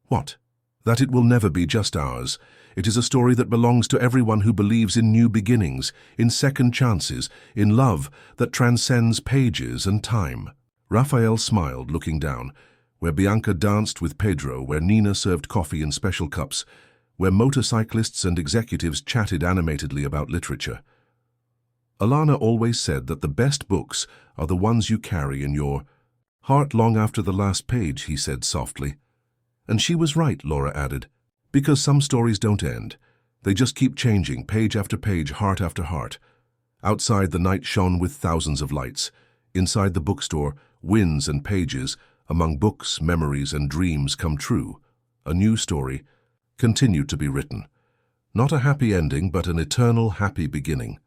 "What?" "That it will never be just ours. It is a story that belongs to everyone who believes in new beginnings, in second chances, in love that transcends pages and time." Raphael smiled, looking down, where Bianca danced with Pedro, where Nina served coffee in special cups, where motorcyclists and executives chatted animatedly about literature. "Alana always said that the best books are the ones you carry in your heart long after the last page," he said softly. "And she was right," Laura added, "because some stories don't end. They just keep changing, page after page, heart after heart." Outside, the night shone with thousands of lights. Inside the bookstore, winds and pages, among books, memories, and dreams come true. A new story continued to be written. Not a happy ending, but an eternal happy beginning.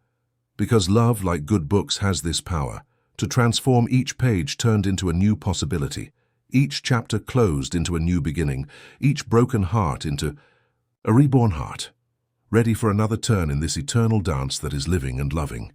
Because love, like good books, has this power to transform each page turned into a new possibility, each chapter closed into a new beginning, each broken heart into a reborn heart, ready for another turn in this eternal dance that is living and loving.